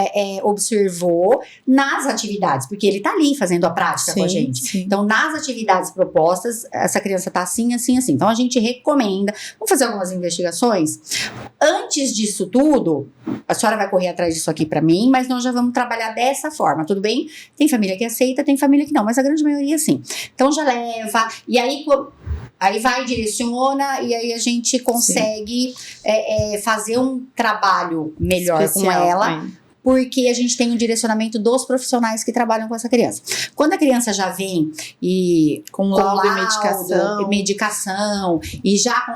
observou nas atividades, porque ele tá ali fazendo a prática com a gente. Sim. Então, nas atividades propostas, essa criança tá assim, assim, assim. Então, a gente recomenda, vamos fazer algumas investigações. Antes disso tudo, a senhora vai correr atrás disso aqui pra mim, mas nós já vamos trabalhar dessa forma, tudo bem? Tem família que aceita, tem família que não, mas a grande maioria sim. Então já leva, e aí vai, direciona, e aí a gente consegue fazer um trabalho melhor Especial, com ela. né? Porque a gente tem um direcionamento dos profissionais que trabalham com essa criança. Quando a criança já vem com laudo e medicação, e já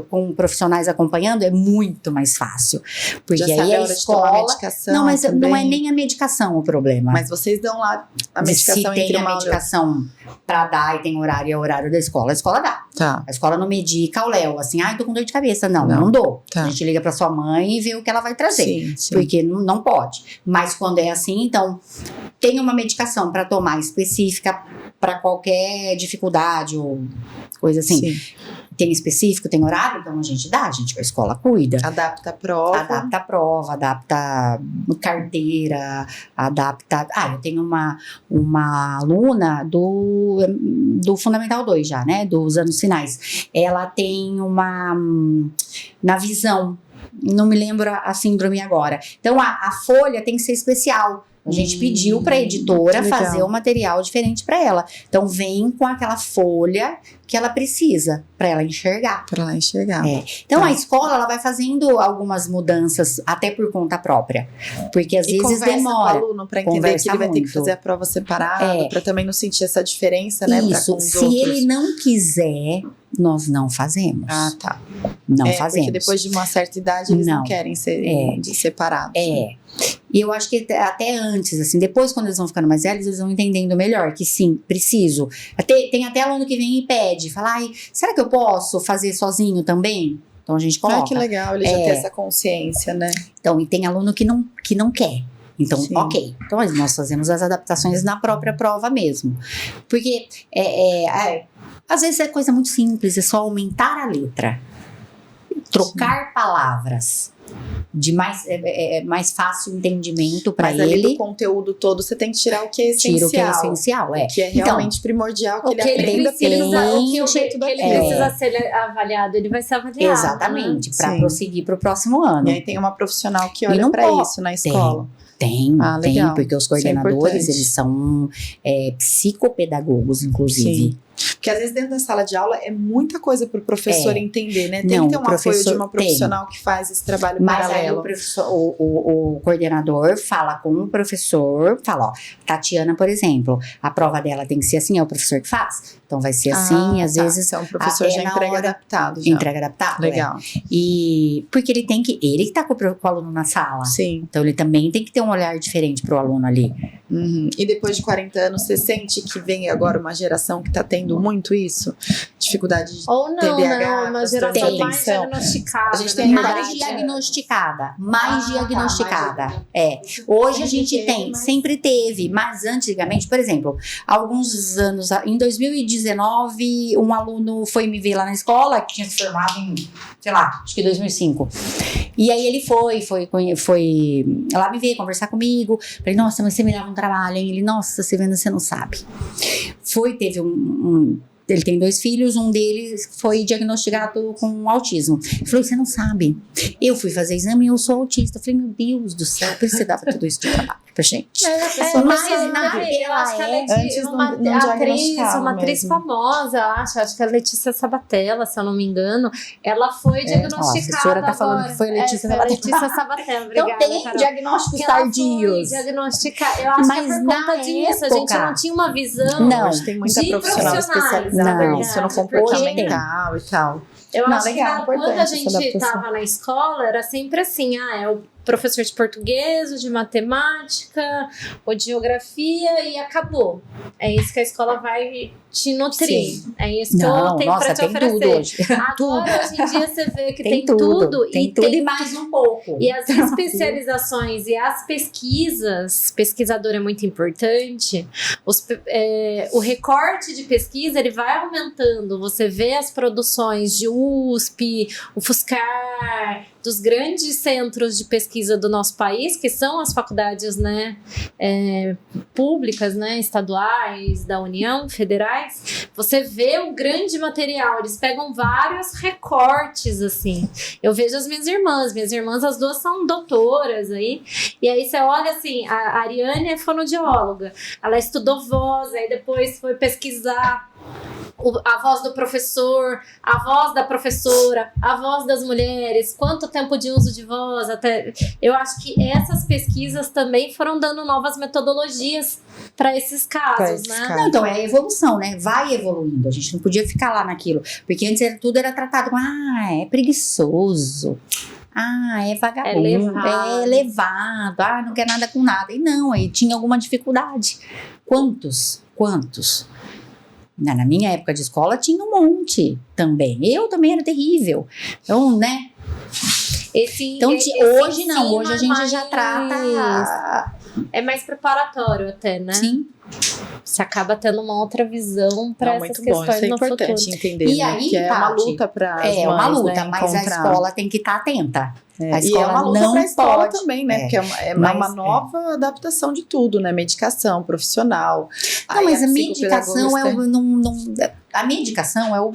com profissionais acompanhando, é muito mais fácil. Porque Já aí sabe a hora de tomar escola... medicação Não, mas também. não é nem a medicação o problema. Mas vocês dão lá a medicação Se entre tem a uma medicação pra dar e tem horário e é o horário da escola, a escola dá. Tá. A escola não medica o Léo, assim, tô com dor de cabeça. Não dou. Tá. A gente liga pra sua mãe e vê o que ela vai trazer. Sim. Porque não pode. Mas quando é assim, então, tem uma medicação para tomar específica para qualquer dificuldade ou coisa assim. Sim. Tem específico, tem horário, então a escola cuida. Adapta a prova. Adapta a prova, adapta carteira, adapta... eu tenho uma aluna do Fundamental 2 já, né? Dos anos finais. Ela tem na visão, não me lembro a síndrome agora. Então, a folha tem que ser especial. A gente pediu para a editora fazer um material diferente para ela. Então, vem com aquela folha que ela precisa para ela enxergar. Para ela enxergar. Então, a escola ela vai fazendo algumas mudanças até por conta própria. Porque às vezes demora. Com o aluno para entender que ele vai ter que fazer a prova separada, para também não sentir essa diferença, né? Isso. Se ele não quiser, nós não fazemos. Ah, tá. Não fazemos. Porque depois de uma certa idade eles não querem ser separados. E eu acho que até antes, assim, depois quando eles vão ficando mais velhos, eles vão entendendo melhor que sim, preciso. Tem até aluno que vem e pede, fala, será que eu posso fazer sozinho também? Então a gente coloca. Que legal, ele já tem essa consciência, né? Então, e tem aluno que não quer. Então, Sim. ok. Então, nós fazemos as adaptações na própria prova mesmo. Porque, às vezes é coisa muito simples, é só aumentar a letra. Trocar palavras. mais fácil entendimento para Mas ali ele. do conteúdo todo, você tem que tirar o que é essencial. Tira o que é essencial, O que é realmente primordial, que O ele que ele aprenda precisa, jeito que ele daquilo. precisa ser avaliado, ele vai ser avaliado. Exatamente, para Sim. prosseguir para o próximo ano. E aí tem uma profissional que E olha não pra pode- isso na escola. Tem, legal. porque os Isso é coordenadores, importante. eles são psicopedagogos, inclusive. Sim. Porque às vezes dentro da sala de aula é muita coisa pro professor entender, né? Tem Não, que ter um o apoio de professor uma profissional que faz esse trabalho Mas aí paralelo. o, professor, o coordenador fala com o professor, fala, ó, Tatiana, por exemplo, a prova dela tem que ser assim, é o professor que faz. Então vai ser assim, às vezes Então o professor até já na entrega hora- adaptado. Já. entrega adaptado. Legal. E porque ele que tá com o aluno na sala. Sim. Então ele também tem que ter um olhar diferente pro aluno ali. Uhum. E depois de 40 anos, você sente que vem agora uma geração que tá tendo muito isso? Dificuldade de Ou não, TDAH, uma transtorno geração de mais atenção. diagnosticada. A gente na tem verdade. Mais diagnosticada. Mais Ah, diagnosticada. tá, Hoje a gente Sempre tem, teve, mas- sempre teve, mas antigamente, por exemplo, alguns anos, em 2019, um aluno foi me ver lá na escola, que tinha se formado em, sei lá, acho que 2005. E aí ele foi lá me ver, conversar comigo. Falei, nossa, mas você me dava um trabalho, hein? Ele, nossa, você não sabe. Teve ele tem 2 filhos, um deles foi diagnosticado com autismo. Ele falou, você não sabe. Eu fui fazer exame e eu sou autista. Eu falei, meu Deus do céu, por isso você dava tudo isso de trabalho pra gente. Mas eu acho que a antes Letícia, não uma diagnosticava atriz mesmo. famosa, acho que é a Letícia Sabatella, se eu não me engano, ela foi diagnosticada. Ó, a assessora tá falando agora. que foi a Letícia foi a Sabatella. Letícia Sabatella, obrigada, Então tem Carol. diagnósticos Que ela foi tardios. diagnosticada. Eu acho Mas que é por na conta disso, a gente época- não tinha uma visão. Não. Hoje tem muita de profissional profissionais, especializada não. nisso, no Hoje comportamental e tal. Eu Não, acho legal, que quando importante a essa gente adaptação. estava na escola, era sempre assim, é o professor de português, o de matemática, o de geografia e acabou. É isso que a escola vai te nutrir. Sim. É isso que eu Não, tenho nossa, pra te tem oferecer. tudo hoje. Agora, hoje em dia, você vê que tem tudo. Tem tudo e mais um pouco. E as especializações e as pesquisas, pesquisador é muito importante, o recorte de pesquisa ele vai aumentando, você vê as produções de USP, o FUSCar, dos grandes centros de pesquisa do nosso país, que são as faculdades, né, públicas, né, estaduais, da União, federais, você vê um grande material, eles pegam vários recortes, assim. Eu vejo as minhas irmãs, as duas são doutoras aí, e aí você olha assim, a Ariane é fonoaudióloga, ela estudou voz, aí depois foi pesquisar a voz do professor, a voz da professora, a voz das mulheres, quanto tempo de uso de voz, até. Eu acho que essas pesquisas também foram dando novas metodologias para esses casos, né? Não, então é a evolução, né? Vai evoluindo. A gente não podia ficar lá naquilo. Porque antes tudo era tratado como, é preguiçoso. É vagabundo, é levado, não quer nada com nada. E não, aí tinha alguma dificuldade. Quantos? Na minha época de escola tinha um monte também. Eu também era terrível. Então, né? Hoje não, hoje a gente já trata. É mais preparatório até, né? Sim. Você acaba tendo uma outra visão para essas muito bom, questões isso é no importante futuro. entender, E né? aí, Que é uma Tati, luta para as mães, uma luta, né, mas a encontrar. escola tem que estar atenta. A E é escola uma luta não para a escola pode. também, né? Porque é Mas, uma nova adaptação de tudo, né? Medicação, profissional. Não, mas a psicopedagoga medicação a medicação é o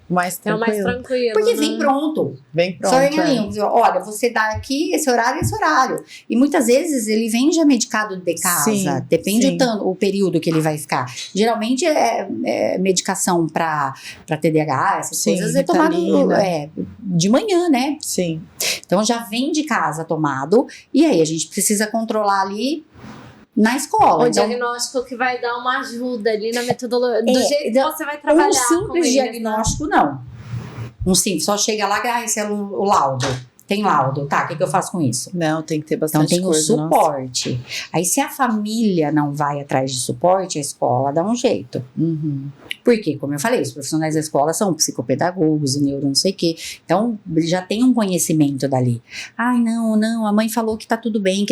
mais É o mais tranquilo. tranquilo. porque né? vem pronto. Bem pronto. Só vem ali, olha, você dá aqui esse horário e esse horário. E muitas vezes ele vem já medicado de casa. Sim, Depende sim. o período que ele vai ficar. Geralmente é medicação para TDAH, essas Sim, coisas, é tomado Ritalina. de manhã, né? Sim. Então já vem de casa tomado. E aí a gente precisa controlar ali na escola. O Então, diagnóstico que vai dar uma ajuda ali na metodologia, do jeito que você vai trabalhar um com simples eles, diagnóstico, não. Um simples, só chega lá, esse é o laudo. Tem laudo, tá? O que eu faço com isso? Não, tem que ter Então bastante tem o coisa. nossa. suporte. Aí se a família não vai atrás de suporte, a escola dá um jeito. Uhum. Porque, como eu falei, os profissionais da escola são psicopedagogos e neuro não sei o quê. Então, já tem um conhecimento dali. Ai, não, a mãe falou que tá tudo bem,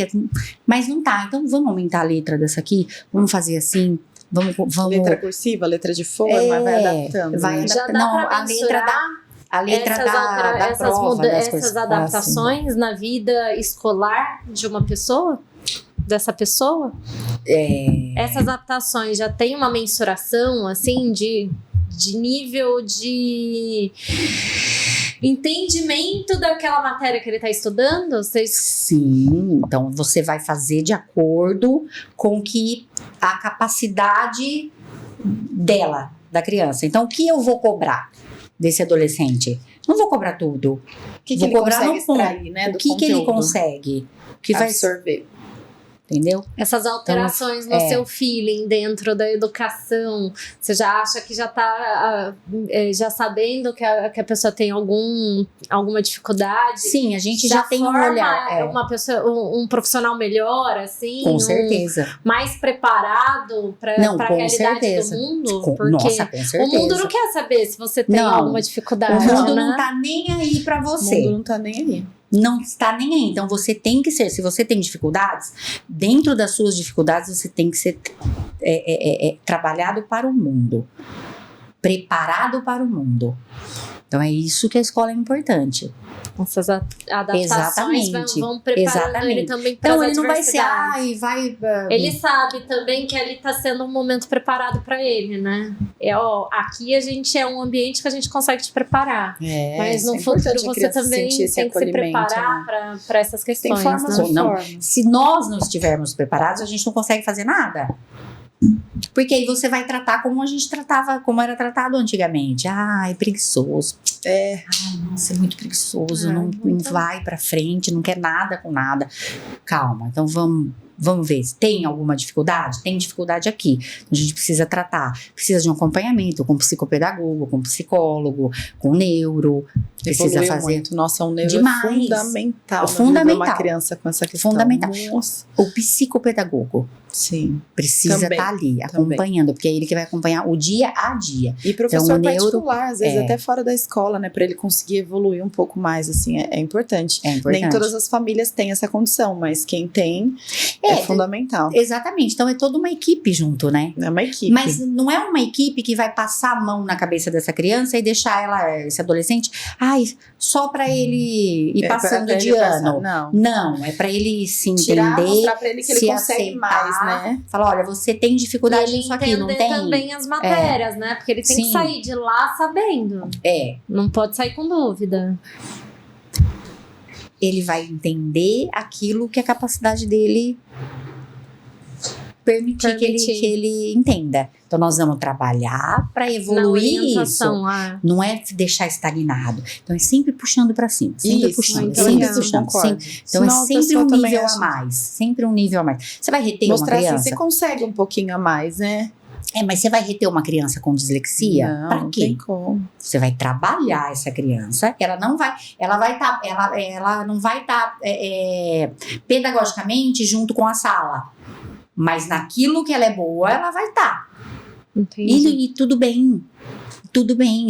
mas não tá. Então, vamos aumentar a letra dessa aqui? Vamos fazer assim? Vamos... Letra cursiva, letra de forma, vai adaptando. vai né? Já adaptando. dá Não, pra a letra mensurar? a letra da prova das coisas. Essas adaptações na vida escolar de uma pessoa? Dessa pessoa? Essas adaptações já tem uma mensuração, assim, de nível de entendimento daquela matéria que ele está estudando? Sim, então você vai fazer de acordo com que a capacidade dela, da criança. Então, o que eu vou cobrar desse adolescente? Não vou cobrar tudo. O que vou ele cobrar consegue no ponto. extrair, né, O do que ele conteúdo. consegue? O que vai absorver. Entendeu? Essas alterações no seu feeling dentro da educação, você já acha que já está já sabendo que a pessoa tem alguma dificuldade? Sim, a gente já tem um olhar. Uma pessoa, um profissional melhor, assim? Com certeza. Mais preparado para a realidade do mundo? Porque nossa, com certeza. o mundo não quer saber se você tem alguma dificuldade. O mundo né? não tá nem aí para você. O mundo não tá nem aí. Não está nem aí. Então você tem que ser, se você tem dificuldades, dentro das suas dificuldades você tem que ser trabalhado para o mundo, preparado para o mundo. Então é isso que a escola é importante. Essas adaptações vão preparando ele também para então ele não vai ser, ele sabe também que ali está sendo um momento preparado para ele, né? Aqui a gente é um ambiente que a gente consegue te preparar. Mas no futuro você também tem que se preparar, né? para essas questões. Tem formas ou não. formas. Se nós não estivermos preparados, a gente não consegue fazer nada. Porque aí você vai tratar como a gente tratava, como era tratado antigamente. É preguiçoso. Nossa, é muito preguiçoso, não vai pra frente, não quer nada com nada. Calma, então vamos ver. Tem alguma dificuldade? Tem dificuldade aqui. A gente precisa tratar. Precisa de um acompanhamento com psicopedagogo, com psicólogo, com neuro. Precisa Evoluiu fazer. muito. Nossa, um neuro demais. fundamental. Fundamental. Uma criança com essa questão. Fundamental. Nossa. O psicopedagogo. Sim. Precisa estar ali, acompanhando, porque é ele que vai acompanhar o dia a dia. E professor então, particular, às vezes até fora da escola, né? Pra ele conseguir evoluir um pouco mais, assim, é importante. É importante. Nem todas as famílias têm essa condição, mas quem tem é fundamental. Exatamente. Então é toda uma equipe junto, né? É uma equipe. Mas não é uma equipe que vai passar a mão na cabeça dessa criança e deixar esse adolescente, só pra ele ir passando de ano. Não, é pra ele se entender, mostrar pra ele que ele consegue aceitar, mais, né? Falar, olha, você tem dificuldade nisso aqui, não tem? Também as matérias, né? Porque ele tem que sair de lá sabendo. Não pode sair com dúvida. Ele vai entender aquilo que a capacidade dele permitir. Que ele entenda. Então nós vamos trabalhar para evoluir isso. Não é deixar estagnado. Então é sempre puxando para cima, sempre puxando. Então é sempre um nível a mais, sempre um nível a mais. Você vai reter uma criança? Assim, você consegue um pouquinho a mais, né? Mas você vai reter uma criança com dislexia? Não, pra quê? Não tem como. Você vai trabalhar essa criança, ela não vai estar pedagogicamente junto com a sala, mas naquilo que ela é boa, ela vai estar. E tudo bem. Tudo bem,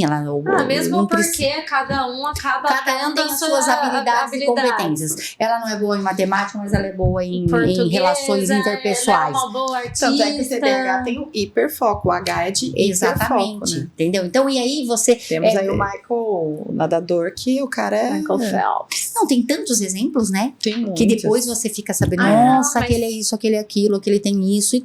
mesmo porque cada um tem as suas habilidades e competências. Ela não é boa em matemática, mas ela é boa em relações interpessoais. Ela é uma boa artista. Tanto é que o TDAH tem o hiperfoco, o H é de exatamente, hiperfoco, né? Entendeu? Então, e aí você... Temos aí o Michael, o nadador, que o cara é... Michael Phelps. Não, tem tantos exemplos, né? Tem muitos. Que depois você fica sabendo, nossa, aquele é isso, aquele é aquilo, aquele tem isso.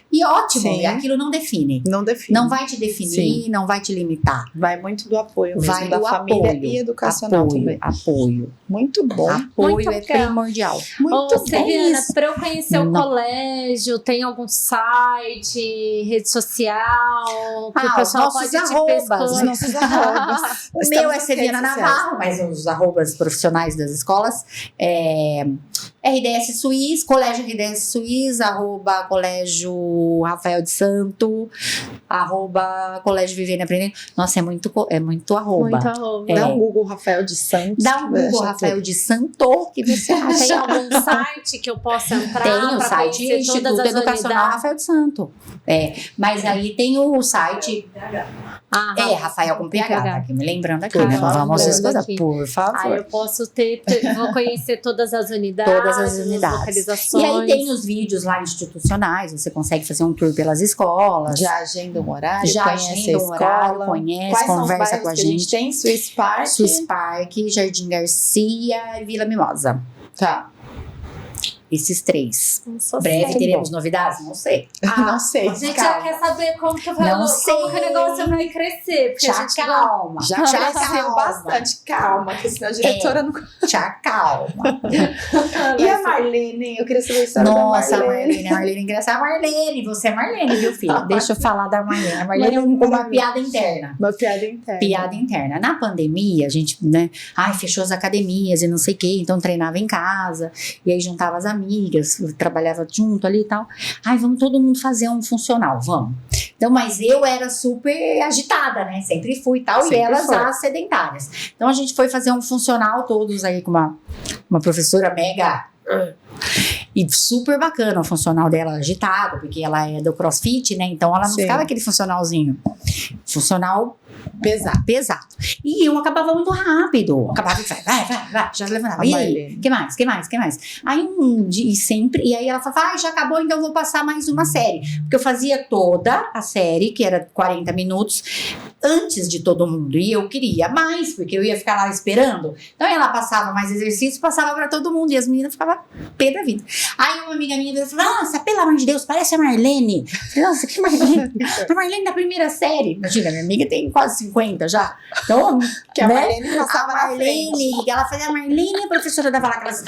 E ótimo, e aquilo não define. Não define. Não vai te definir, não vai te limitar. Vai muito do apoio mesmo, vai da do família apoio, e educacional também. Apoio. Muito bom. Apoio muito é primordial. Muito bom. Silviana, para eu conhecer o colégio, tem algum site, rede social, que o pessoal pode te pescar? Os nossos arrobas. O meu é Silviana Navarro, mas os arrobas profissionais das escolas RDS Suíça, Colégio RDS Suíça, @ Rafael de Santo, @ Colégio Vivendo Aprendendo. Nossa, é muito arroba. Muito arroba. Dá um Google Rafael de Santo. Dá um Google Rafael de Santo, que você acha. Tem algum site que eu possa entrar? Tem o site Instituto Educacional Rafael de Santo. Mas aí tem o site... Rafael com PH, tá aqui me lembrando aqui, né? Vamos escutar, por favor. Eu posso vou conhecer todas as unidades. as unidades. localizações. E aí tem os vídeos lá institucionais, você consegue fazer um tour pelas escolas. Já agenda um horário, Já conhece agenda a um horário, escola. conhece, Quais são os conversa bairros com a que a gente gente. tem? Swiss Park. Swiss Park, Jardim Garcia e Vila Mimosa. Tá. Esses 3. Não sou Breve séria. teremos novidades? Não sei. Não sei. A gente já quer saber como que, vai, Não sei. como que o negócio vai crescer. Porque a gente Calma. Já Já cresceu bastante. Calma, que senão a diretora não... Calma. E a Marlene? Eu queria saber a história Nossa, da a Marlene. Marlene é engraçada. Marlene, você é Marlene, viu, filha? Deixa eu falar da Marlene. A Marlene é uma piada interna. Uma piada interna. Piada interna. Na pandemia, a gente, né? Fechou as academias e não sei o quê, então treinava em casa. E aí juntava as amigas, trabalhava junto ali e tal. Vamos todo mundo fazer um funcional, vamos. Então, mas eu era super agitada, né? Sempre fui e tal. Sempre e elas foi. as sedentárias. Então, a gente foi fazer um funcional, todos aí com uma professora mega. E super bacana o funcional dela, agitado, porque ela é do CrossFit, né? Então ela não Sim. ficava aquele funcionalzinho. Funcional pesado. E eu acabava muito rápido. Acabava e vai, já levantava. A E aí? Marlene. Que mais? Aí um dia, e aí ela falava, já acabou, então eu vou passar mais uma série. Porque eu fazia toda a série, que era 40 minutos, antes de todo mundo. E eu queria mais, porque eu ia ficar lá esperando. Então ela passava mais exercícios, passava pra todo mundo. E as meninas ficavam pé da vida. Aí uma amiga minha falou, nossa, pelo amor de Deus, parece a Marlene. Eu falei, nossa, que Marlene? A Marlene da primeira série. Imagina, minha amiga tem quase 50 já. Então, Que a né? Marlene passava A na frente. Marlene, ela fazia a Marlene, a professora dava lá aquelas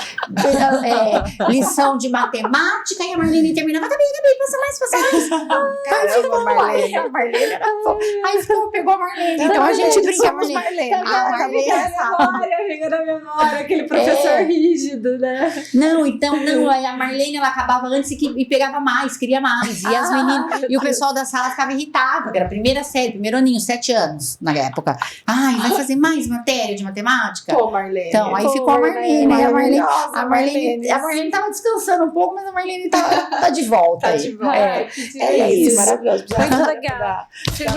lição de matemática, e a Marlene terminava, também, passa mais. Caramba, Marlene. A Marlene era fofa. Aí pegou a Marlene. Então a Marlene, gente brinca, somos Marlene. Marlene. A Marlene é essa. Amiga da memória, aquele professor rígido, né? Não, aí a Marlene, ela acabava antes e pegava mais, queria mais. E as meninas, e o pessoal da sala ficava irritado, porque era a primeira série, primeiro aninho, 7 anos na época. Vai fazer mais matéria de matemática? Pô, Marlene. Então, aí Pô, ficou a Marlene. Maravilhosa, A Marlene tava descansando um pouco, mas a Marlene tá de volta. Tá aí. de volta. É isso. Maravilhoso. Muito legal.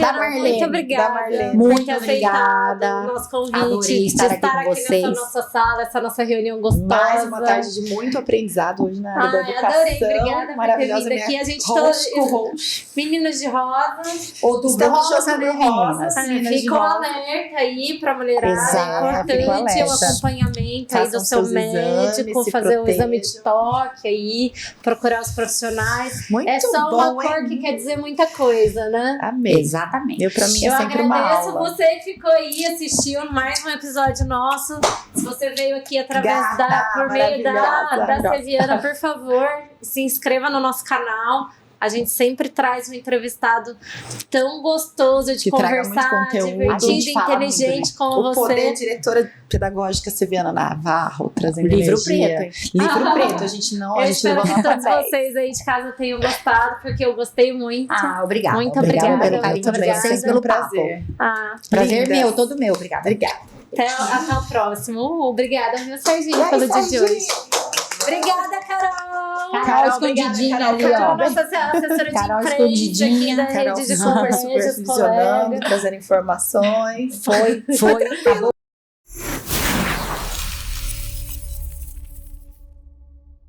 Da Marlene. Muito obrigada. Da Marlene. Muito por ter aceitado obrigada. o nosso convite. Adorei estar aqui com nessa vocês. nossa sala, essa nossa reunião gostosa. Mais uma tarde de muito aprendizado hoje na área da educação. Adorei, obrigada por ter Maravilhosa vindo aqui. A gente host. meninas de rosa. Outubro Estamos rosa, jogando né, rosa. meninas? Meninas de Fica um rosa. alerta aí pra mulherada. Exato, É fica um importante o alerta. acompanhamento aí do Façam seu seus médico, exames, se fazer o exame protejam. de toque aí, procurar os profissionais. Muito É só bom, uma cor hein? que quer dizer muita coisa, né? Amei. Exatamente. Eu, pra mim, é Eu sempre uma agradeço aula. você que ficou aí, assistiu mais um episódio nosso. Se você veio aqui através Gata, por meio da maravilhosa. Seviana, por favor, se inscreva no nosso canal. A gente sempre traz um entrevistado tão gostoso de Que traga conversar, muito conteúdo. A divertido, gente fala inteligente muito, como O poder você. diretora pedagógica Seviana Navarro, trazendo Livro energia. preto, hein? Livro preto, a gente Eu levou espero que nota todos 10. vocês aí de casa tenham gostado, porque eu gostei muito. Obrigada. Muito Obrigada obrigada. pelo carinho de Obrigada. vocês, Sempre um pelo papo. prazer. Prazer Lindas. meu, todo meu. Obrigada. Até o próximo. Obrigada, meu Serginho, pelo dia de hoje. Obrigada, Carol! Carol escondidinha Carol, ali, ó. Carol, nossa assessora de Carol imprensa aqui escondidinha, da Carol rede de super colégios, supervisionando, colegas. trazendo informações. Foi. Acabou.